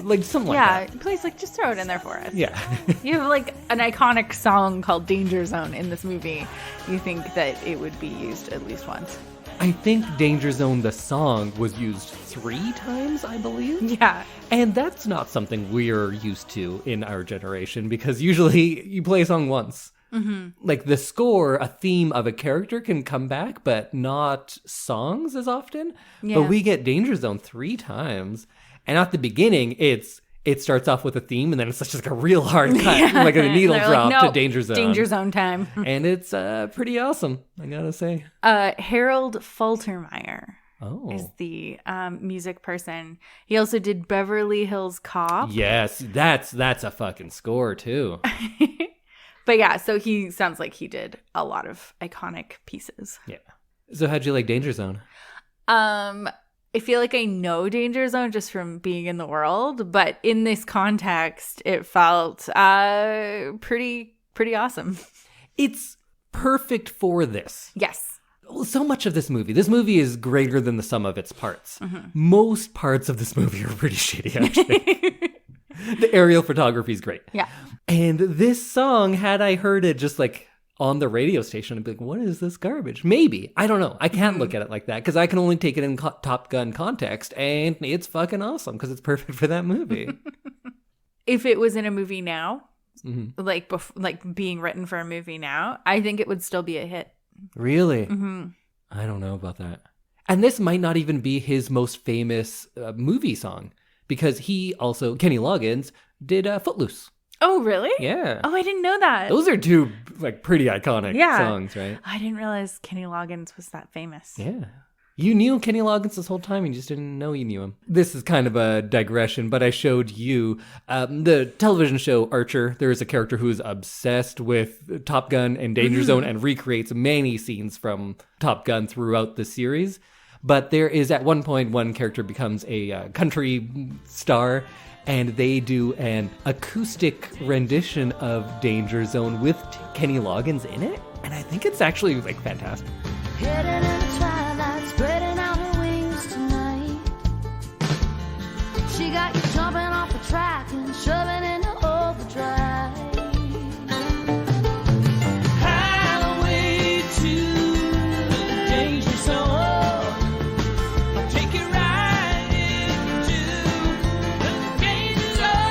Like, something like that. Yeah, please, like, just throw it in there for us. Yeah. You have, like, an iconic song called Danger Zone in this movie. You think that it would be used at least once. I think Danger Zone, the song, was used 3 times, I believe. Yeah. And that's not something we're used to in our generation, because usually you play a song once. Like the score, a theme of a character can come back, but not songs as often. Yeah. But we get Danger Zone 3 times. And at the beginning, it starts off with a theme, and then it's just like a real hard cut, like a needle drop to Danger Zone. Danger Zone time. And it's pretty awesome, I gotta say. Harold Faltermeyer is the music person. He also did Beverly Hills Cop. Yes, that's a fucking score too. But yeah, so he sounds like he did a lot of iconic pieces. Yeah. So how'd you like Danger Zone? I feel like I know Danger Zone just from being in the world, but in this context, it felt pretty awesome. It's perfect for this. Yes. Well, so much of this movie is greater than the sum of its parts. Most parts of this movie are pretty shitty, actually. The aerial photography is great. Yeah. And this song, had I heard it just like on the radio station, I'd be like, what is this garbage? Maybe. I don't know. I can't look at it like that because I can only take it in Top Gun context, and it's fucking awesome because it's perfect for that movie. If it was in a movie now, like being written for a movie now, I think it would still be a hit. Really? I don't know about that. And this might not even be his most famous movie song, because he also, Kenny Loggins, did Footloose. Oh, really? Yeah. Oh, I didn't know that. Those are 2 like pretty iconic songs, right? I didn't realize Kenny Loggins was that famous. Yeah. You knew Kenny Loggins this whole time, and you just didn't know you knew him. This is kind of a digression, but I showed you the television show Archer. There is a character who is obsessed with Top Gun and Danger Zone and recreates many scenes from Top Gun throughout the series. But there is, at one point, one character becomes a country star, and they do an acoustic rendition of Danger Zone with Kenny Loggins in it. And I think it's actually, like, fantastic. Hidden in the twilight, spreading out her wings tonight. She got you jumping off the track and shoving into overdrive. Highway to the danger zone. Take it right into the danger zone.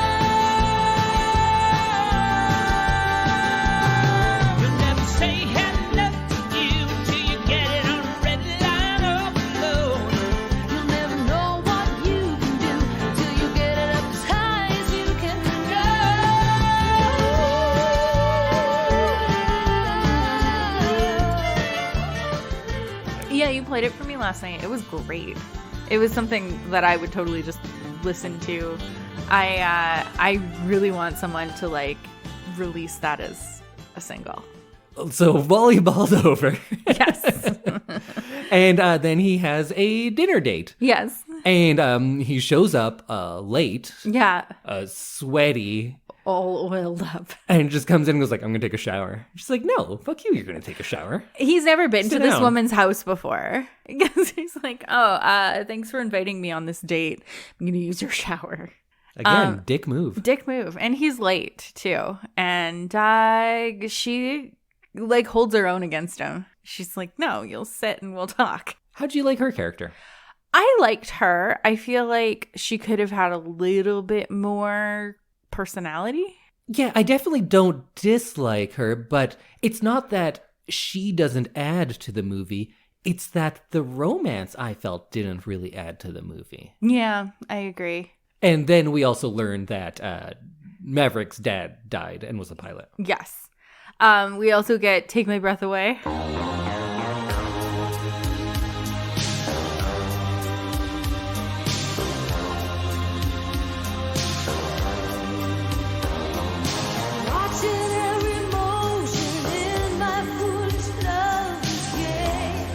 You'll never say hello to you till you get it on a red line up below. You'll never know what you can do till you get it up as high as you can go. last night. It was great. It was something that I would totally just listen to. I really want someone to like release that as a single. So volleyball's over. Yes. And then he has a dinner date. Yes. And he shows up late, Yeah. sweaty, All oiled up. and just comes in and goes like, I'm going to take a shower. She's like, no, fuck you, you're going to take a shower. He's never been Sit to this down. woman's house before. Because he's like, thanks for inviting me on this date. I'm going to use your shower. Again, dick move. Dick move. And he's late, too. And she, like, holds her own against him. She's like, no, you'll sit and we'll talk. How'd you like her character? I liked her. I feel like she could have had a little bit more personality. Yeah, I definitely don't dislike her, but it's not that she doesn't add to the movie. It's that the romance, I felt, didn't really add to the movie. Yeah, I agree. And then we also learned that Maverick's dad died and was a pilot. Yes. We also get Take My Breath Away. Watching every motion in my foolish love's game.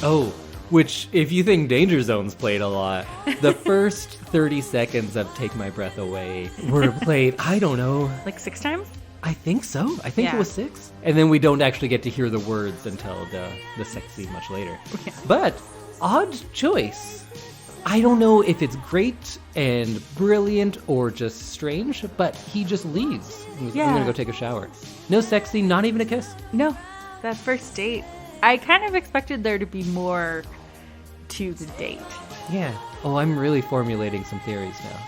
Oh, which, if you think Danger Zone's played a lot, the first 30 seconds of Take My Breath Away were played, I don't know, Like 6 times? I think so. I think Yeah. it was 6. And then we don't actually get to hear the words until the sex scene much later. Yeah. But, odd choice. I don't know if it's great and brilliant or just strange, but he just leaves. He's like, I'm Yeah. gonna go take a shower. No sex scene, not even a kiss. No, that first date. I kind of expected there to be more to the date. Yeah. Oh, I'm really formulating some theories now.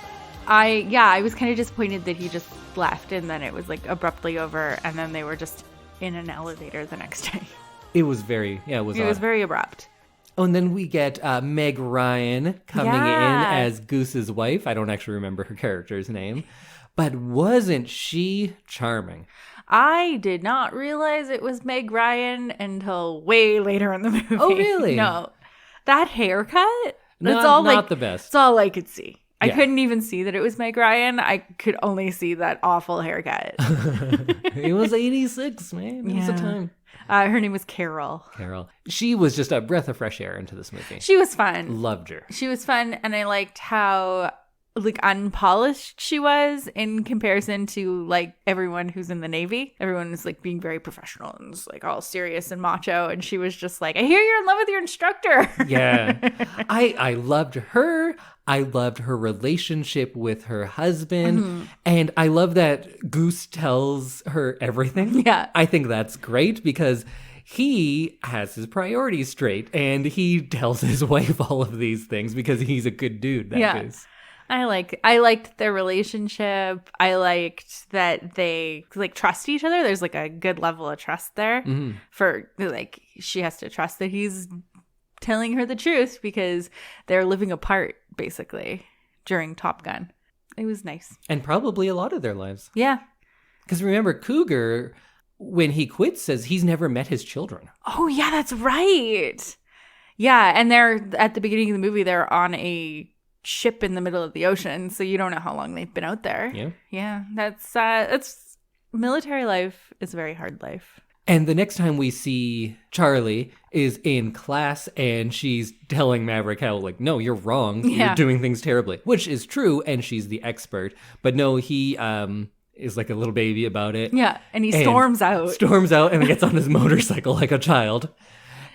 I was kind of disappointed that he just left and then it was like abruptly over and then they were just in an elevator the next day. It was very, it was It odd. was very abrupt. Oh, and then we get Meg Ryan coming Yeah. in as Goose's wife. I don't actually remember her character's name. But wasn't she charming? I did not realize it was Meg Ryan until way later in the movie. Oh, really? No. That haircut? That's Not the best. That's all I could see. I Yeah. couldn't even see that it was Meg Ryan. I could only see that awful haircut. It was 86, man. It was a Yeah. time. Her name was Carol. Carol. She was just a breath of fresh air into this movie. She was fun. Loved her. She was fun, and I liked how like unpolished she was in comparison to like everyone who's in the Navy. Everyone is like being very professional and is like all serious and macho, and she was just like, I hear you're in love with your instructor. Yeah. I loved her. I loved her relationship with her husband. Mm-hmm. And I love that Goose tells her everything. Yeah. I think that's great because he has his priorities straight and he tells his wife all of these things because he's a good dude, that Yeah. Goose. I liked their relationship. I liked that they like trust each other. There's like a good level of trust there for like she has to trust that he's telling her the truth because they're living apart basically during Top Gun. It was nice. And probably a lot of their lives. Yeah. Because remember, Cougar, when he quits, says he's never met his children. Oh yeah, that's right. Yeah, and they're at the beginning of the movie. They're on a ship in the middle of the ocean, so you don't know how long they've been out there. Yeah. Yeah, that's military life is a very hard life. And the next time we see Charlie is in class and she's telling Maverick how, like, no, you're wrong. Yeah. You're doing things terribly, which is true. And she's the expert. But no, he is like a little baby about it. Yeah, and he And storms out. Storms out and gets on his motorcycle like a child.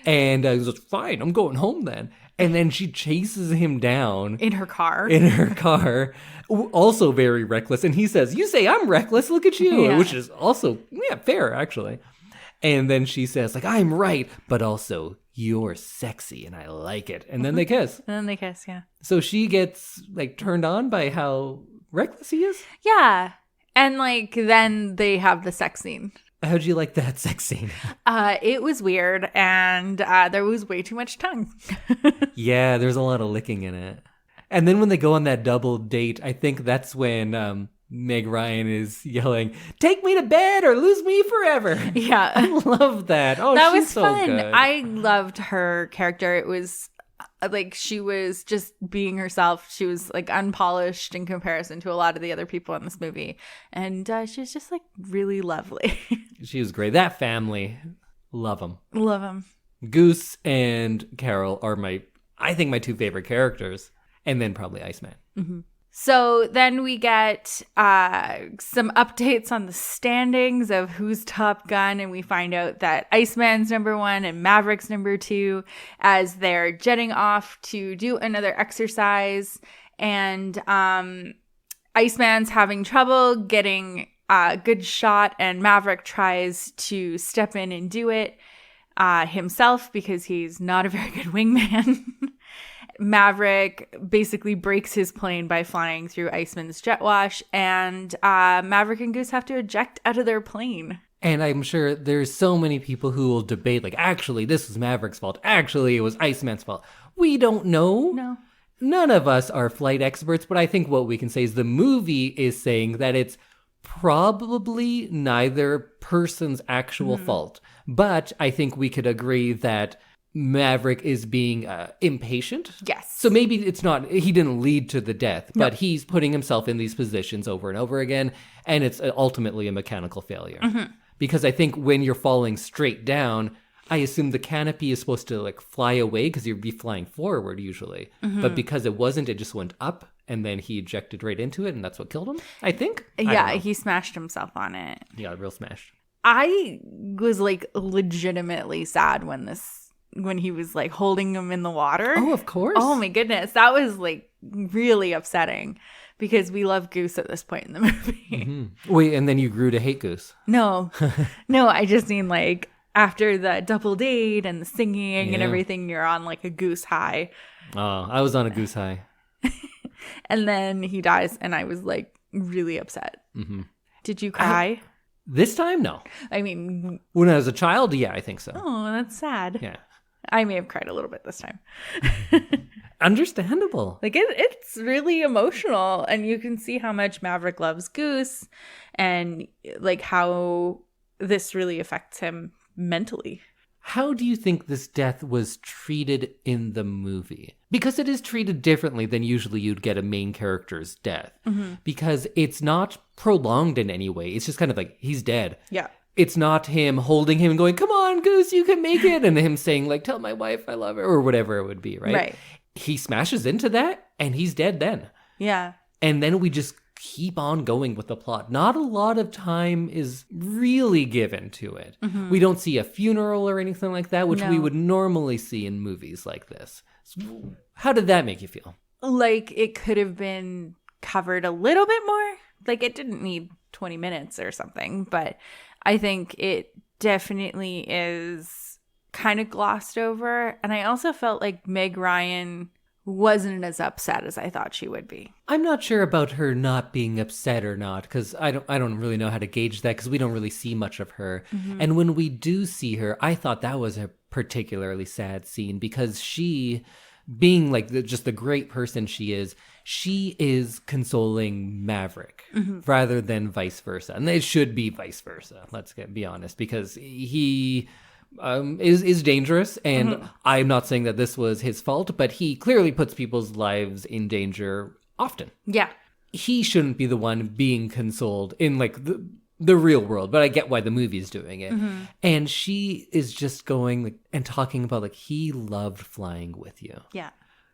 And he's like, fine, I'm going home then. And then she chases him down in her car. in her car, also very reckless. And he says, you say I'm reckless, look at you. Yeah. Which is also, fair, actually. And then she says, like, I'm right, but also you're sexy and I like it. And then they kiss. And then they kiss, yeah. So she gets, like, turned on by how reckless he is. Yeah. And, like, then they have the sex scene. How'd you like that sex scene? It was weird, and there was way too much tongue. Yeah, there's a lot of licking in it. And then when they go on that double date, I think that's when Meg Ryan is yelling, "Take me to bed or lose me forever." Yeah. I love that. Oh, That she's was so fun. good. I loved her character. It was like she was just being herself. She was like unpolished in comparison to a lot of the other people in this movie. And she was just like really lovely. She was great. That family, love them. Love him. Goose and Carol are I think my two favorite characters. And then probably Iceman. So then we get some updates on the standings of who's Top Gun, and we find out that Iceman's number 1 and Maverick's number 2 as they're jetting off to do another exercise. And Iceman's having trouble getting a good shot, and Maverick tries to step in and do it himself because he's not a very good wingman. Maverick basically breaks his plane by flying through Iceman's jet wash, and Maverick and Goose have to eject out of their plane. And I'm sure there's so many people who will debate, like, actually, this was Maverick's fault. Actually, it was Iceman's fault. We don't know. No. None of us are flight experts, but I think what we can say is the movie is saying that it's probably neither person's actual fault. But I think we could agree that Maverick is being impatient. Yes. So maybe it's not, he didn't lead to the death, but he's putting himself in these positions over and over again, and it's ultimately a mechanical failure. Because I think when you're falling straight down, I assume the canopy is supposed to like fly away because you'd be flying forward usually. But because it wasn't, it just went up, and then he ejected right into it, and that's what killed him, I think. I don't Yeah, know. he smashed himself on it. He got real smashed. I was like legitimately sad when he was like holding him in the water. Oh, of course. Oh my goodness. That was like really upsetting because we love Goose at this point in the movie. Wait, and then you grew to hate Goose. No, I just mean like after the double date and the singing and Yeah. everything, you're on like a Goose high. Oh, I was on a Goose high. And then he dies and I was like really upset. Did you cry? This time, no. I mean, When I was a child, yeah, I think so. oh, that's sad. Yeah. I may have cried a little bit this time. Understandable. Like it's really emotional, and you can see how much Maverick loves Goose and like how this really affects him mentally. How do you think this death was treated in the movie? Because it is treated differently than usually you'd get a main character's death. Because it's not prolonged in any way. It's just kind of like, he's dead. Yeah. It's not him holding him and going, "Come on, Goose, you can make it." And him saying, like, "Tell my wife I love her," or whatever it would be, right? Right. He smashes into that and he's dead then. Yeah. And then we just keep on going with the plot. Not a lot of time is really given to it. We don't see a funeral or anything like that, which we No. would normally see in movies like this. So how did that make you feel? Like it could have been covered a little bit more. Like it didn't need 20 minutes or something, but I think it definitely is kind of glossed over. And I also felt like Meg Ryan wasn't as upset as I thought she would be. I'm not sure about her not being upset or not, because I don't really know how to gauge that, because we don't really see much of her. And when we do see her, I thought that was a particularly sad scene, because she, being like just the great person she is consoling Maverick rather than vice versa. And it should be vice versa, be honest, because he is dangerous, and I'm not saying that this was his fault, but he clearly puts people's lives in danger often. Yeah. He shouldn't be the one being consoled in like the real world, but I get why the movie's doing it. And she is just going like and talking about like he loved flying with you. Yeah.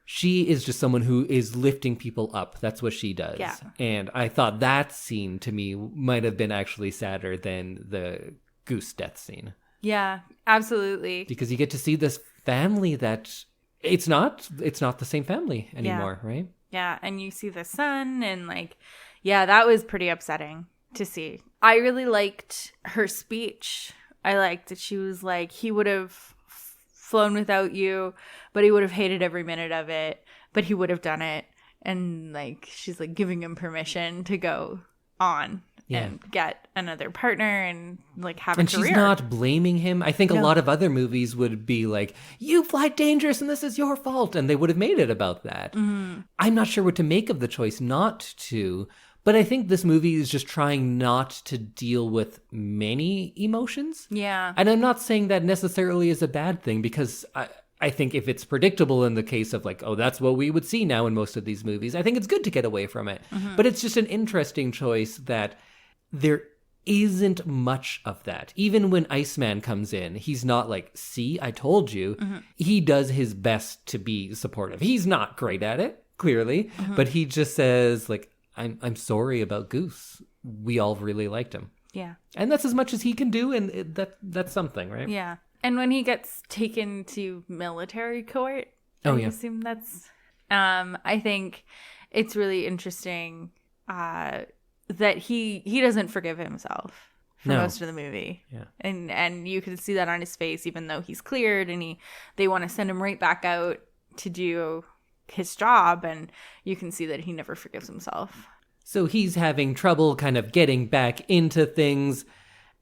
She is just someone who is lifting people up. That's what she does. Yeah. And I thought that scene to me might have been actually sadder than the Goose death scene. Yeah, absolutely. Because you get to see this family that it's not the same family anymore, right? Yeah, and you see the son and like, yeah, that was pretty upsetting to see. I really liked her speech. I liked that she was like, he would have flown without you, but he would have hated every minute of it, but he would have done it. And like, she's like giving him permission to go on and get another partner and like have a career. She's not blaming him. I think a No. lot of other movies would be like, you fly dangerous and this is your fault. And they would have made it about that. I'm not sure what to make of the choice not to. But I think this movie is just trying not to deal with many emotions. Yeah. And I'm not saying that necessarily is a bad thing, because I think if it's predictable in the case of like, oh, that's what we would see now in most of these movies, I think it's good to get away from it. But it's just an interesting choice that there isn't much of that. Even when Iceman comes in, he's not like, see, I told you. He does his best to be supportive. He's not great at it, clearly, but he just says like, I'm sorry about Goose. We all really liked him. Yeah. And that's as much as he can do, and that's something, right? Yeah. And when he gets taken to military court, Oh, I yeah. assume that's I think it's really interesting that he doesn't forgive himself for No. most of the movie. Yeah. And you can see that on his face, even though he's cleared and they want to send him right back out to do his job, and you can see that he never forgives himself. So he's having trouble kind of getting back into things.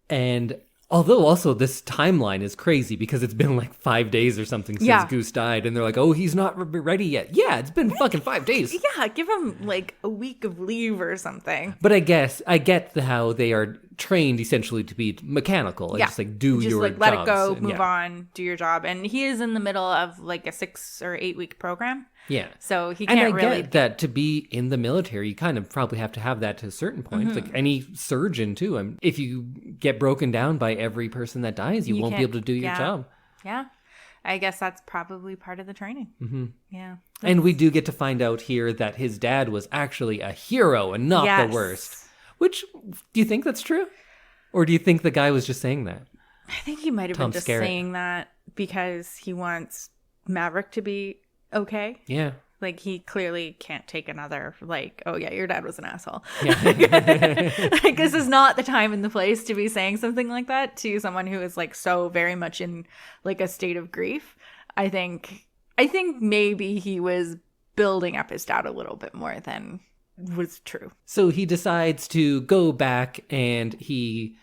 And although also this timeline is crazy because it's been like 5 days or something since Yeah. Goose died. And they're like, oh, he's not ready yet. Yeah, it's been fucking 5 days. Yeah, give him like a week of leave or something. But I guess I get how they are trained essentially to be mechanical. And Yeah. just like do Just your like let it jobs. go, And move yeah. on, do your job. And he is in the middle of like a 6 or 8 week program. Yeah. So he And can't I really. get that to be in the military, you kind of probably have to have that to a certain point. Mm-hmm. Like any surgeon, too. If you get broken down by every person that dies, you won't be can't- able to do your yeah. job. Yeah. I guess that's probably part of the training. Mm-hmm. Yeah. And we do get to find out here that his dad was actually a hero and not Yes. the worst. Which, do you think that's true? Or do you think the guy was just saying that? I think he might have Tom been just Skerritt. saying that because he wants Maverick to be okay. Yeah. Like, he clearly can't take another, like, oh, yeah, your dad was an asshole. Yeah. Like, this is not the time and the place to be saying something like that to someone who is, like, so very much in, like, a state of grief. I think maybe he was building up his dad a little bit more than was true. So he decides to go back and he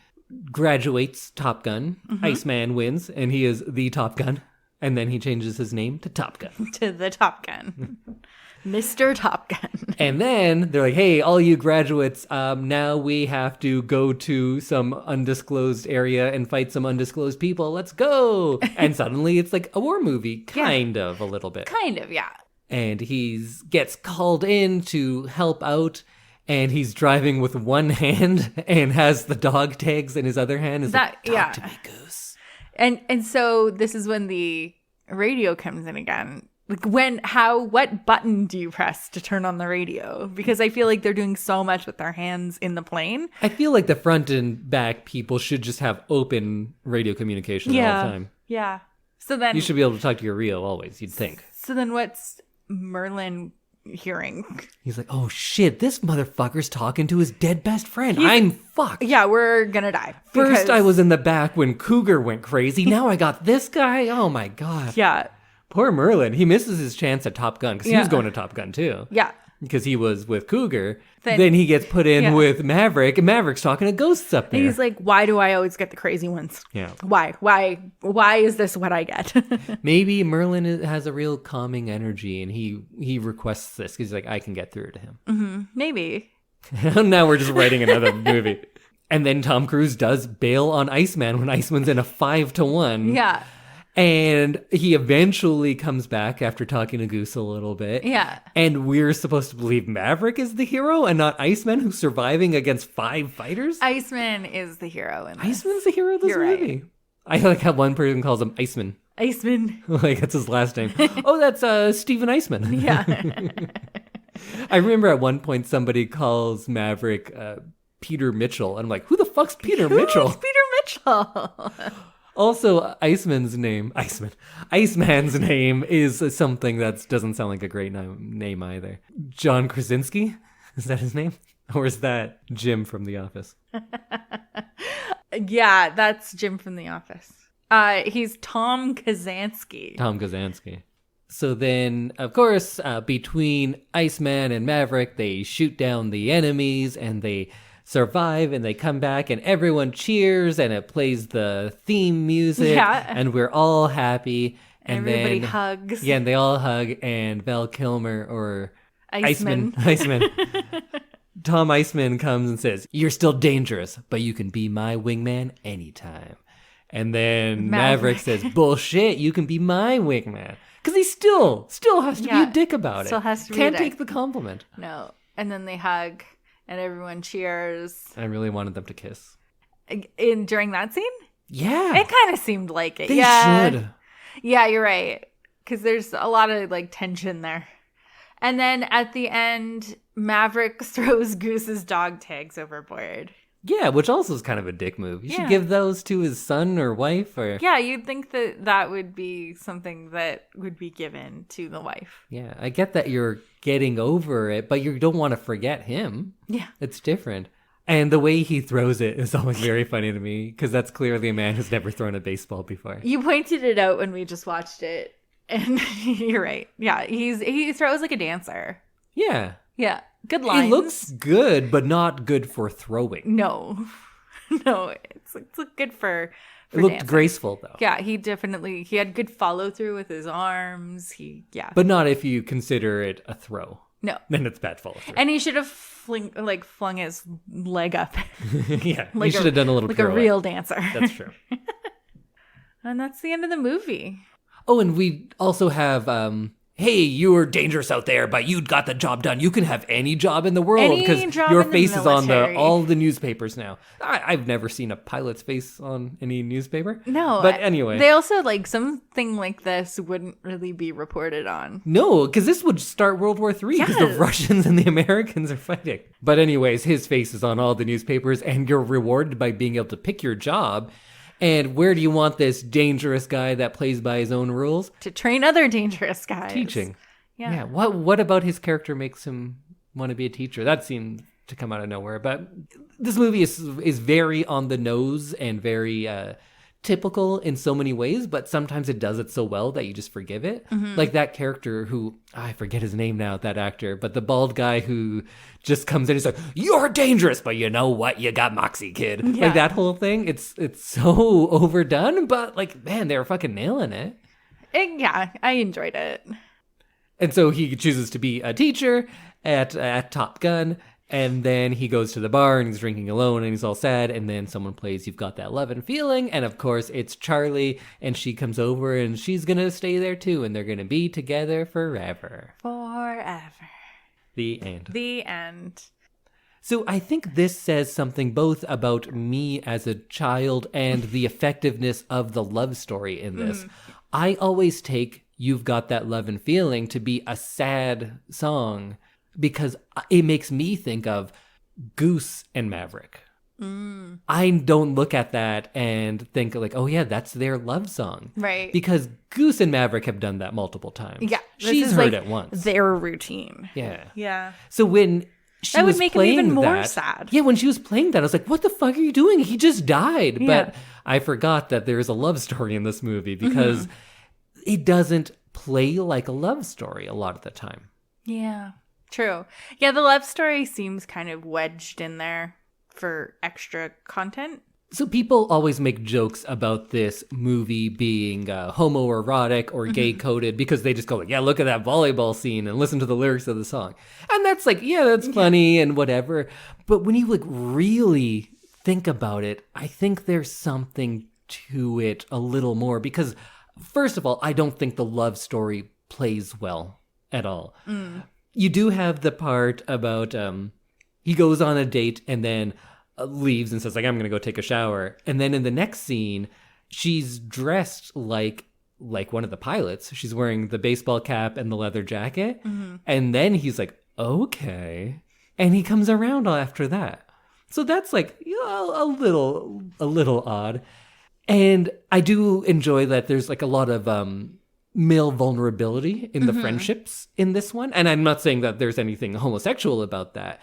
graduates Top Gun. Iceman wins and he is the Top Gun. And then he changes his name to Top Gun. To the Top Gun. Mr. Top Gun. And then they're like, hey, all you graduates, now we have to go to some undisclosed area and fight some undisclosed people. Let's go. And suddenly it's like a war movie, kind of, a little bit. Kind of, yeah. And he gets called in to help out. And he's driving with one hand and has the dog tags in his other hand. Is like, talk to me, Goose. And so this is when the radio comes in again. Like what button do you press to turn on the radio? Because I feel like they're doing so much with their hands in the plane. I feel like the front and back people should just have open radio communication all the time. Yeah. So then You should be able to talk to your Rio always, you'd think. So then what's Merlin hearing? He's like, oh shit, this motherfucker's talking to his dead best friend. I'm fucked. Yeah, we're gonna die. First because- I was in the back when Cougar went crazy. Now I got this guy. Oh my God. Yeah. Poor Merlin. He misses his chance at Top Gun because he was Yeah. going to Top Gun too. Yeah. Because he was with Cougar. Then- Then he gets put in Yeah. with Maverick, and Maverick's talking to ghosts up there. And he's like, why do I always get the crazy ones? Yeah. Why is this what I get? Maybe Merlin has a real calming energy, and he requests this because he's like, I can get through to him. Maybe. Now we're just writing another movie. And then Tom Cruise does bail on Iceman when Iceman's in a 5-1. Yeah. And he eventually comes back after talking to Goose a little bit. Yeah. And we're supposed to believe Maverick is the hero and not Iceman, who's surviving against 5 fighters? Iceman is the hero in this. Iceman's the hero of this You're right. movie. I like how one person calls him Iceman. Iceman. Like, that's his last name. Oh, that's Stephen Iceman. Yeah. I remember at one point somebody calls Maverick Peter Mitchell. And I'm like, who the fuck's Peter Mitchell? Who's Peter Mitchell? Also, Iceman's name is something that doesn't sound like a great name either. John Krasinski? Is that his name? Or is that Jim from The Office? Yeah, that's Jim from The Office. He's Tom Kazansky. Tom Kazansky. So then, of course, between Iceman and Maverick, they shoot down the enemies and they survive and they come back and everyone cheers and it plays the theme music. Yeah. And we're all happy. And Everybody then, hugs. Yeah, and they all hug and Val Kilmer or Iceman. Iceman Tom Iceman comes and says, "You're still dangerous, but you can be my wingman anytime." And then Maverick says, "Bullshit, you can be my wingman." Because he still has to be a dick about still it. has to be Can't a dick. take the compliment. No. And then they hug and everyone cheers. I really wanted them to kiss. During that scene? Yeah. It kind of seemed like it. They yeah. should. Yeah, you're right. Because there's a lot of like tension there. And then at the end, Maverick throws Goose's dog tags overboard. Yeah, which also is kind of a dick move. You should Yeah. give those to his son or wife or... Yeah, you'd think that that would be something that would be given to the wife. Yeah, I get that you're getting over it, but you don't want to forget him. Yeah. It's different. And the way he throws it is always very funny to me, because that's clearly a man who's never thrown a baseball before. You pointed it out when we just watched it. And you're right. Yeah, he throws like a dancer. Yeah. Yeah, good lines. He looks good, but not good for throwing. No, it's good for It looked dancing. graceful, though. Yeah, he had good follow through with his arms. But not if you consider it a throw. No. Then it's bad follow through. And he should have flung his leg up. Yeah, Like you should have done a little like a pirouette. real dancer. That's true. And that's the end of the movie. Oh, and we also have, hey, you were dangerous out there, but you got the job done. You can have any job in the world Any because job your in the face is on military. all the newspapers now. I've never seen a pilot's face on any newspaper. No. But anyway. They also something like this wouldn't really be reported on. No, because this would start World War III because the Yes. Russians and the Americans are fighting. But anyways, his face is on all the newspapers and you're rewarded by being able to pick your job. And where do you want this dangerous guy that plays by his own rules? To train other dangerous guys. Teaching. Yeah. What about his character makes him want to be a teacher? That seemed to come out of nowhere. But this movie is very on the nose and very typical in so many ways, but sometimes it does it so well that you just forgive it. Like that character who, I forget his name now, that actor, but the bald guy who just comes in and is like, "You're dangerous, but you know what? You got moxie, kid." Yeah. Like that whole thing. It's so overdone, but like, man, they were fucking nailing it. Yeah, I enjoyed it. And so he chooses to be a teacher at Top Gun. And then he goes to the bar and he's drinking alone and he's all sad. And then someone plays "You've Got That Love and Feeling." And of course, it's Charlie. And she comes over and she's going to stay there too. And they're going to be together forever. Forever. The end. The end. So I think this says something both about me as a child and the effectiveness of the love story in this. I always take "You've Got That Love and Feeling" to be a sad song because it makes me think of Goose and Maverick. I don't look at that and think like, oh yeah, that's their love song. Right. Because Goose and Maverick have done that multiple times. Yeah. this She's is, heard like, it once. Their routine. Yeah. Yeah. So when she That would was make him playing even more that- sad. Yeah, when she was playing that, I was like, what the fuck are you doing? He just died. Yeah. But I forgot that there's a love story in this movie because it doesn't play like a love story a lot of the time. Yeah. True. Yeah, the love story seems kind of wedged in there for extra content. So people always make jokes about this movie being homoerotic or gay-coded because they just go like, yeah, look at that volleyball scene and listen to the lyrics of the song. And that's like, yeah, that's funny and whatever. But when you like really think about it, I think there's something to it a little more because first of all, I don't think the love story plays well at all. You do have the part about he goes on a date and then leaves and says like, I'm going to go take a shower. And then in the next scene, she's dressed like one of the pilots. She's wearing the baseball cap and the leather jacket. And then he's like, okay. And he comes around after that. So that's like a little odd. And I do enjoy that there's like a lot of male vulnerability in the friendships in this one. And I'm not saying that there's anything homosexual about that.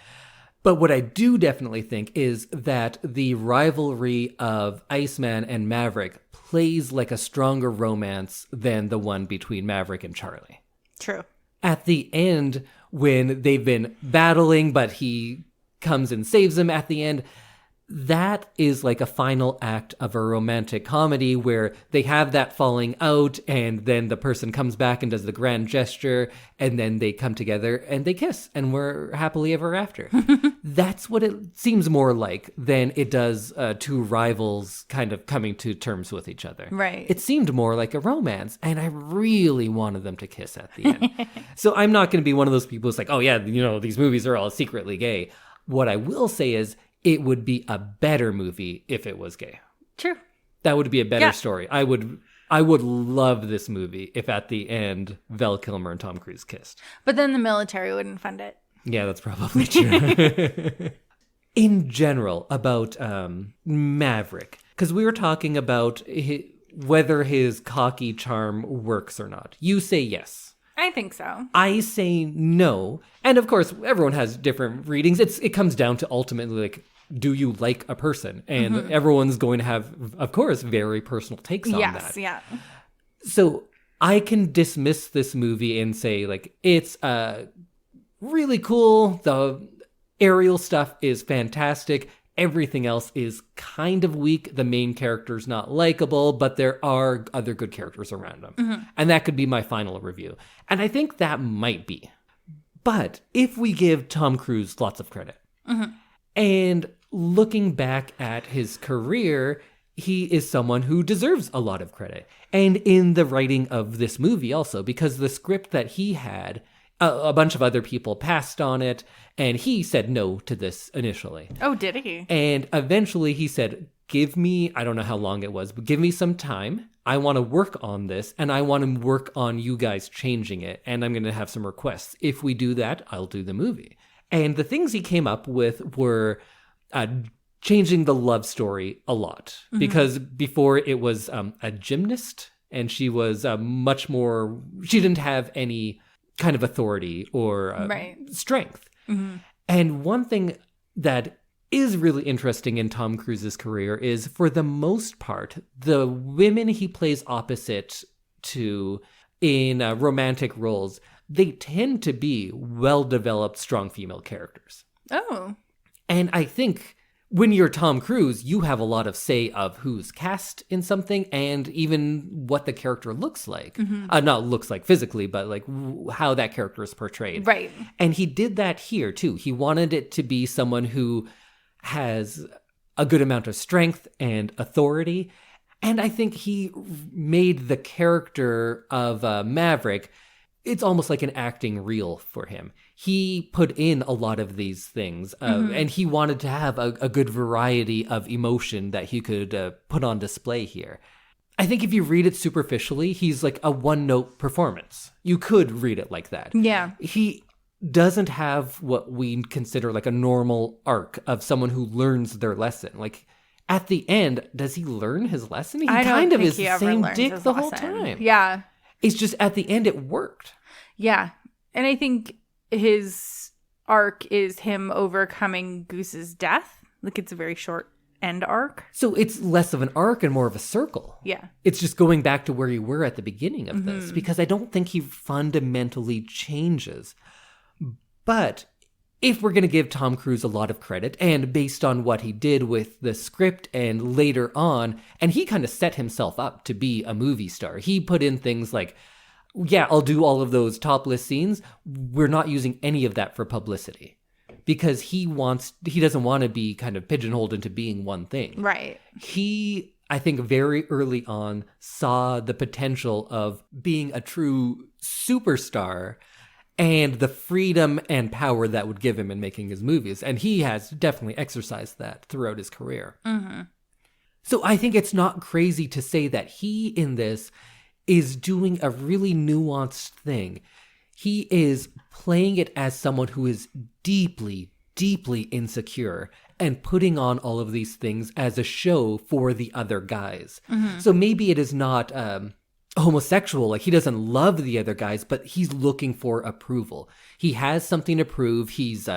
But what I do definitely think is that the rivalry of Iceman and Maverick plays like a stronger romance than the one between Maverick and Charlie. True. At the end, when they've been battling, but he comes and saves them at the end, that is like a final act of a romantic comedy where they have that falling out and then the person comes back and does the grand gesture and then they come together and they kiss and we're happily ever after. That's what it seems more like than it does two rivals kind of coming to terms with each other. Right. It seemed more like a romance, and I really wanted them to kiss at the end. So I'm not going to be one of those people who's like, oh yeah, these movies are all secretly gay. What I will say is it would be a better movie if it was gay. True. That would be a better story. I would love this movie if at the end Val Kilmer and Tom Cruise kissed. But then the military wouldn't fund it. Yeah, that's probably true. In general, about Maverick, because we were talking about whether his cocky charm works or not. You say yes. I think so. I say no. And of course, everyone has different readings. It comes down to ultimately, like, do you like a person? And everyone's going to have, of course, very personal takes on that. Yes, yeah. So I can dismiss this movie and say, like, it's really cool. The aerial stuff is fantastic. Everything else is kind of weak. The main character's not likable, but there are other good characters around him. And that could be my final review. And I think that might be. But if we give Tom Cruise lots of credit, and looking back at his career, he is someone who deserves a lot of credit. And in the writing of this movie also, because the script that he had, a bunch of other people passed on it, and he said no to this initially. Oh, did he? And eventually he said, give me, I don't know how long it was, but give me some time. I want to work on this, and I want to work on you guys changing it, and I'm going to have some requests. If we do that, I'll do the movie. And the things he came up with were changing the love story a lot, because before it was a gymnast, and she was much more, she didn't have any kind of authority or strength. And one thing that is really interesting in Tom Cruise's career is, for the most part, the women he plays opposite to in romantic roles, they tend to be well-developed, strong female characters. Oh. And I think when you're Tom Cruise, you have a lot of say of who's cast in something and even what the character looks like. Not looks like physically, but like how that character is portrayed. Right. And he did that here too. He wanted it to be someone who has a good amount of strength and authority. And I think he made the character of Maverick, it's almost like an acting reel for him. He put in a lot of these things, and he wanted to have a good variety of emotion that he could put on display here. I think if you read it superficially, he's like a one-note performance. You could read it like that. Yeah. He doesn't have what we consider like a normal arc of someone who learns their lesson. Like, at the end, does he learn his lesson? He I don't kind of think is he the ever same learns dick his the whole lesson. time. Yeah. It's just at the end it worked. Yeah. And I think his arc is him overcoming Goose's death. Like, it's a very short end arc. So it's less of an arc and more of a circle. Yeah. It's just going back to where you were at the beginning of this, because I don't think he fundamentally changes. But if we're going to give Tom Cruise a lot of credit, and based on what he did with the script and later on, and he kind of set himself up to be a movie star. He put in things like, yeah, I'll do all of those topless scenes. We're not using any of that for publicity, because he doesn't want to be kind of pigeonholed into being one thing. Right. He, I think, very early on saw the potential of being a true superstar and the freedom and power that would give him in making his movies. And he has definitely exercised that throughout his career. So I think it's not crazy to say that he, in this, is doing a really nuanced thing. He is playing it as someone who is deeply, deeply insecure and putting on all of these things as a show for the other guys. So maybe it is not homosexual, like he doesn't love the other guys, but he's looking for approval. He has something to prove. He's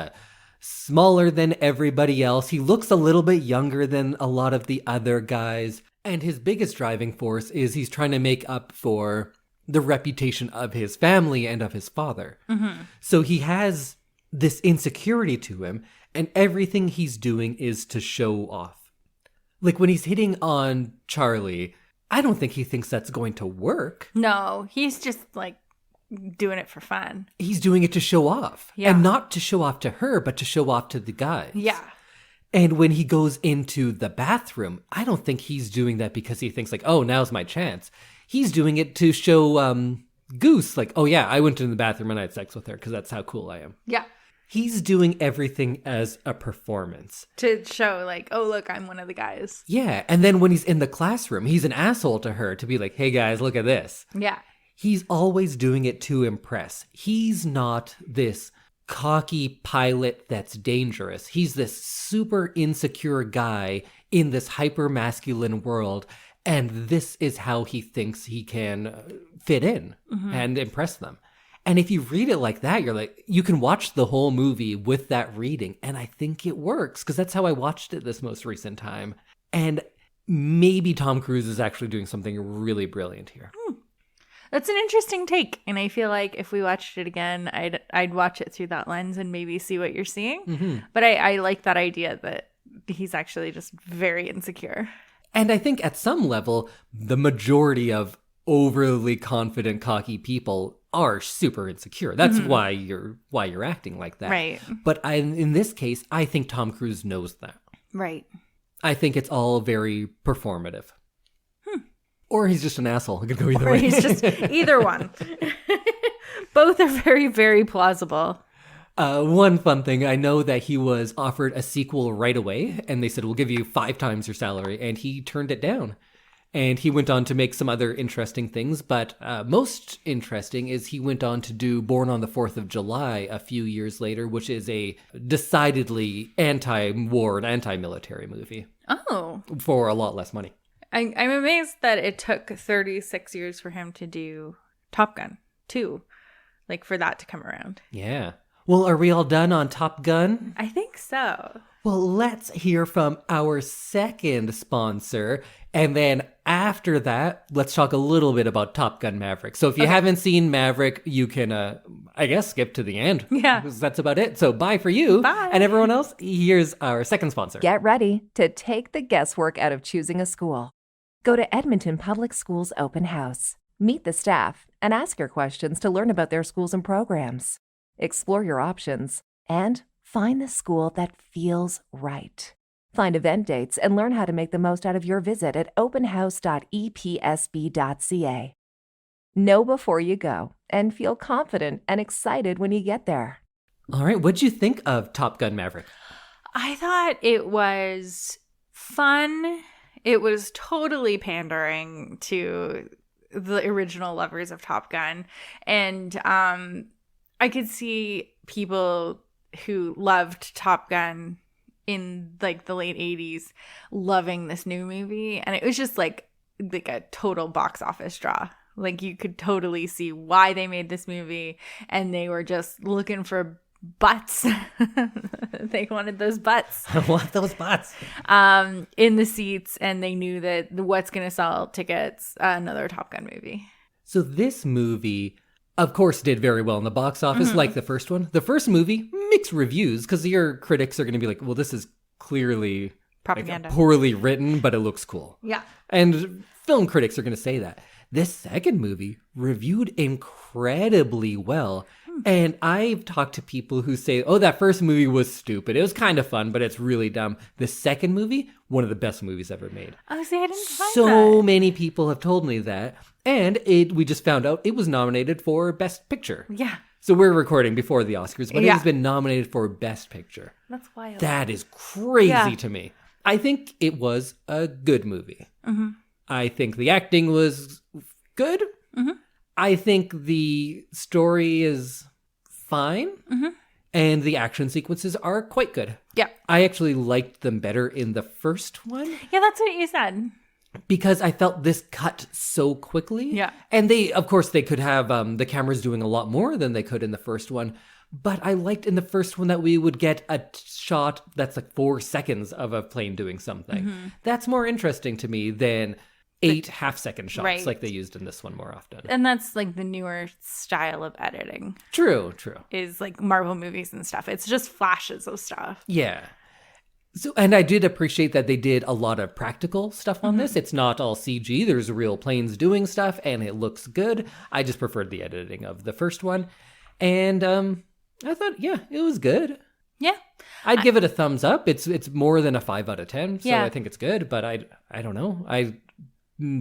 smaller than everybody else. He looks a little bit younger than a lot of the other guys. And his biggest driving force is he's trying to make up for the reputation of his family and of his father. So he has this insecurity to him, and everything he's doing is to show off. Like when he's hitting on Charlie, I don't think he thinks that's going to work. No, he's just like doing it for fun. He's doing it to show off. Yeah. And not to show off to her, but to show off to the guys. Yeah. And when he goes into the bathroom, I don't think he's doing that because he thinks like, oh, now's my chance. He's doing it to show Goose like, oh yeah, I went into the bathroom and I had sex with her because that's how cool I am. Yeah. He's doing everything as a performance. To show like, oh, look, I'm one of the guys. Yeah. And then when he's in the classroom, he's an asshole to her to be like, hey guys, look at this. Yeah. He's always doing it to impress. He's not this cocky pilot that's dangerous. He's this super insecure guy in this hyper masculine world. And this is how he thinks he can fit in and impress them. And if you read it like that, you're like, you can watch the whole movie with that reading. And I think it works because that's how I watched it this most recent time. And maybe Tom Cruise is actually doing something really brilliant here. That's an interesting take. And I feel like if we watched it again, I'd watch it through that lens and maybe see what you're seeing. But I like that idea that he's actually just very insecure. And I think at some level, the majority of overly confident, cocky people are super insecure. That's why you're acting like that. Right. But in this case, I think Tom Cruise knows that. Right. I think it's all very performative. Or he's just an asshole. It could go either Or way. he's just either one. Both are very, very plausible. One fun thing, I know that he was offered a sequel right away, and they said, we'll give you 5 times your salary, and he turned it down. And he went on to make some other interesting things, but most interesting is he went on to do Born on the 4th of July a few years later, which is a decidedly anti-war and anti-military movie Oh. for a lot less money. I'm amazed that it took 36 years for him to do Top Gun 2, like for that to come around. Yeah. Well, are we all done on Top Gun? I think so. Well, let's hear from our second sponsor. And then after that, let's talk a little bit about Top Gun Maverick. So if you haven't seen Maverick, you can, I guess, skip to the end. Yeah. 'Cause that's about it. So bye for you. Bye. And everyone else, here's our second sponsor. Get ready to take the guesswork out of choosing a school. Go to Edmonton Public Schools Open House. Meet the staff and ask your questions to learn about their schools and programs. Explore your options and find the school that feels right. Find event dates and learn how to make the most out of your visit at openhouse.epsb.ca. Know before you go and feel confident and excited when you get there. All right. What'd you think of Top Gun Maverick? I thought it was fun. It was totally pandering to the original lovers of Top Gun. And I could see people who loved Top Gun in like the late 80s loving this new movie. And it was just like a total box office draw. Like you could totally see why they made this movie. And they were just looking for butts. They wanted those butts. I want those butts. In the seats, and they knew that what's going to sell tickets, another Top Gun movie. So this movie, of course, did very well in the box office, like the first one. The first movie, mixed reviews, because your critics are going to be like, well, this is clearly Propaganda. like, poorly written, but it looks cool. Yeah. And film critics are going to say that. This second movie reviewed incredibly well. And I've talked to people who say, oh, that first movie was stupid. It was kind of fun, but it's really dumb. The second movie, one of the best movies ever made. Oh, see, I didn't find So that. many people have told me that. And we just found out it was nominated for Best Picture. Yeah, So we're recording before the Oscars, but it Yeah. has been nominated for Best Picture. that's wild. That is crazy Yeah. to me. I think it was a good movie. I think the acting was good. I think the story is fine. And the action sequences are quite good. Yeah. I actually liked them better in the first one Yeah, that's what you said. because I felt this cut so quickly. Yeah. And of course, they could have the cameras doing a lot more than they could in the first one. But I liked in the first one that we would get a shot that's like 4 seconds of a plane doing something. That's more interesting to me than 8 half-second shots Right. like they used in this one more often. And that's like the newer style of editing, True. is like Marvel movies and stuff. It's just flashes of stuff. Yeah. So, and I did appreciate that they did a lot of practical stuff on this. It's not all CG. There's real planes doing stuff, and it looks good. I just preferred the editing of the first one. And I thought, yeah, it was good. Yeah. I'd give it a thumbs up. It's more than a 5 out of 10, so Yeah. I think it's good. But I don't know. I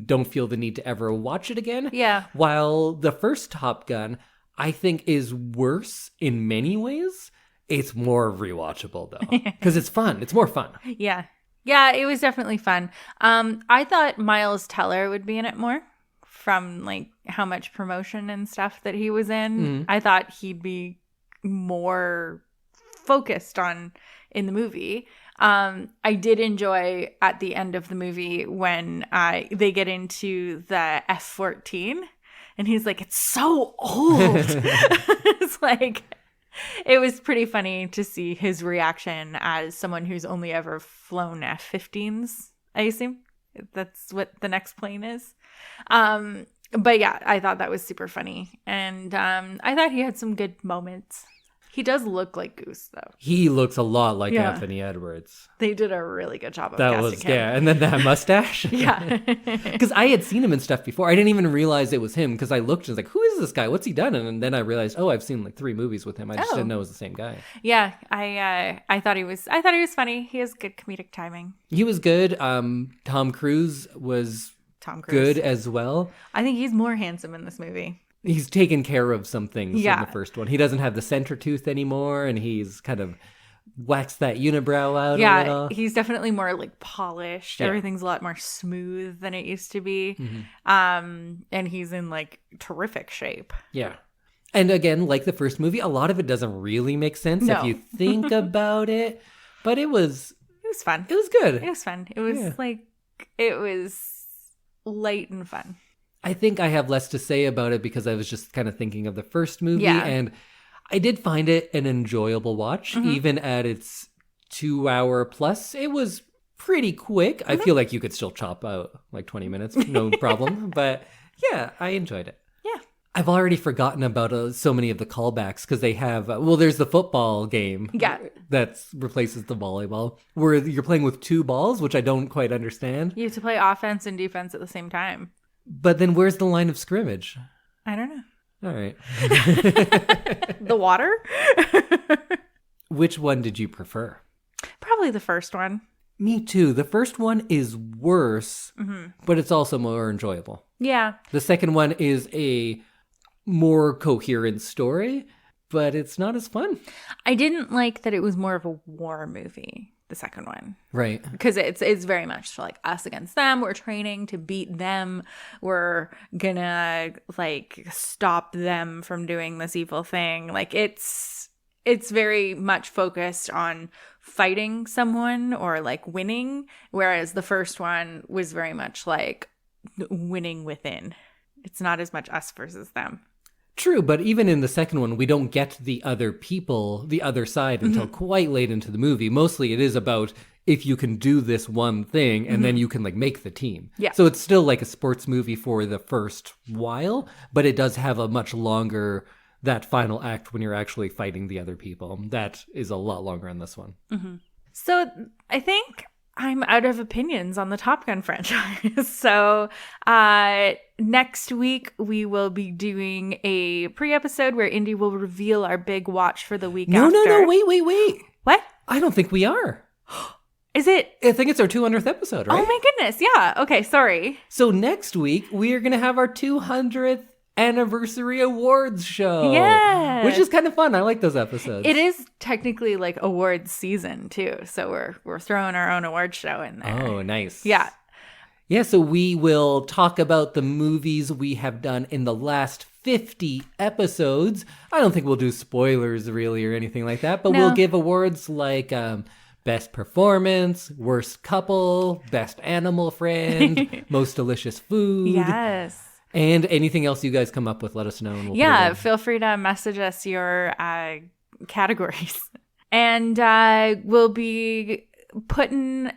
don't feel the need to ever watch it again. Yeah. While the first Top Gun, I think, is worse in many ways. It's more rewatchable though, because it's fun. It's more fun. Yeah. Yeah, it was definitely fun. I thought Miles Teller would be in it more from like how much promotion and stuff that he was in. I thought he'd be more focused on in the movie. I did enjoy at the end of the movie when they get into the F-14 and he's like, it's so old. It's like, it was pretty funny to see his reaction as someone who's only ever flown F-15s, I assume. That's what the next plane is. But yeah, I thought that was super funny. And I thought he had some good moments. He does look like Goose, though. He looks a lot like Yeah. Anthony Edwards. They did a really good job of That casting was, him. yeah. And then that mustache. Yeah. Because I had seen him in stuff before. I didn't even realize it was him because I looked and was like, who is this guy? What's he done? And then I realized, oh, I've seen like 3 movies with him. I just Oh. didn't know it was the same guy. Yeah, I thought he was funny. He has good comedic timing. He was good. Tom Cruise was Tom Cruise. good as well. I think he's more handsome in this movie. He's taken care of some things Yeah. in the first one. He doesn't have the center tooth anymore, and he's kind of waxed that unibrow out a Yeah, little. he's definitely more like polished. Yeah. Everything's a lot more smooth than it used to be. And he's in like terrific shape. Yeah. And again, like the first movie, a lot of it doesn't really make sense No. if you think about it. But it was It was fun. good. It was fun. It was Yeah. like, it was light and fun. I think I have less to say about it because I was just kind of thinking of the first movie. Yeah. And I did find it an enjoyable watch, even at its 2-hour plus. It was pretty quick. I feel like you could still chop out like 20 minutes, no problem. But yeah, I enjoyed it. Yeah. I've already forgotten about so many of the callbacks because they have, there's the football game Yeah. that replaces the volleyball where you're playing with 2 balls, which I don't quite understand. You have to play offense and defense at the same time. But then where's the line of scrimmage? I don't know. All right. The water? Which one did you prefer? Probably the first one. Me too. The first one is worse, but it's also more enjoyable. Yeah. The second one is a more coherent story, but it's not as fun. I didn't like that it was more of a war movie, the second one. Right. Because it's very much like us against them. We're training to beat them. We're gonna like stop them from doing this evil thing. Like it's very much focused on fighting someone or like winning, whereas the first one was very much like winning within. It's not as much us versus them. True, but even in the second one, we don't get the other people, the other side, until quite late into the movie. Mostly it is about if you can do this one thing and then you can like make the team. Yeah. So it's still like a sports movie for the first while, but it does have a much longer, that final act when you're actually fighting the other people. That is a lot longer in this one. So I think I'm out of opinions on the Top Gun franchise. So next week we will be doing a pre-episode where Indy will reveal our big watch for the week No, after. no, wait. What? I don't think we are. Is it? I think it's our 200th episode, right? Oh my goodness. Yeah. Okay. Sorry. So next week, we are going to have our 200th anniversary awards show. Yeah. Which is kind of fun. I like those episodes. It is technically like awards season too. So we're throwing our own award show in there. Oh, nice. Yeah. Yeah, so we will talk about the movies we have done in the last 50 episodes. I don't think we'll do spoilers really or anything like that, but No. we'll give awards like best performance, worst couple, best animal friend, most delicious food. Yes. And anything else you guys come up with, let us know. And we'll Yeah, put it in. feel free to message us your categories. And we'll be putting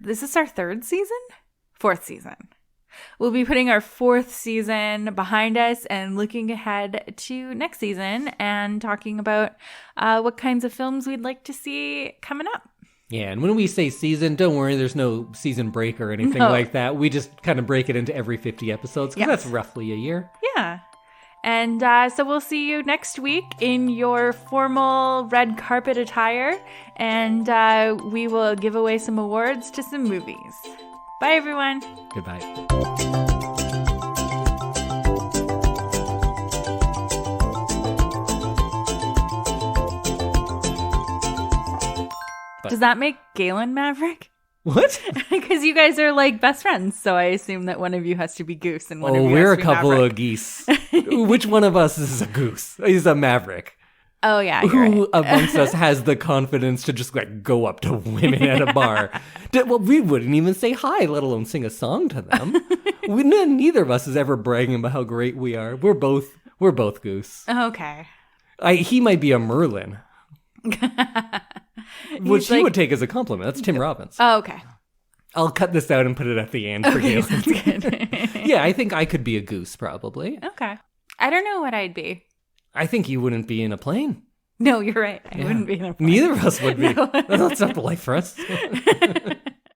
this is our 3rd season? 4th season. We'll be putting our 4th season behind us and looking ahead to next season and talking about what kinds of films we'd like to see coming up. Yeah, and when we say season, don't worry, there's no season break or anything No. like that. We just kind of break it into every 50 episodes, because Yes. that's roughly a year. Yeah. And so we'll see you next week in your formal red carpet attire, and we will give away some awards to some movies. Bye, everyone. Goodbye. Does that make Galen Maverick? What? Because you guys are like best friends, so I assume that one of you has to be Goose and one of you we're has a to be couple Maverick. of geese. Which one of us is a goose? He's a maverick. Oh yeah, you're Who right. amongst us has the confidence to just like go up to women at a bar? Well, we wouldn't even say hi, let alone sing a song to them. Neither of us is ever bragging about how great we are. We're both goose. Okay. He might be a Merlin, which he like- would take as a compliment. That's Tim Robbins. Oh, okay. I'll cut this out and put it at the end for Okay, you. sounds good. Yeah, I think I could be a goose probably. Okay. I don't know what I'd be. I think you wouldn't be in a plane. No, you're right. I wouldn't be in a plane. Neither of us would be. No. That's not polite for us.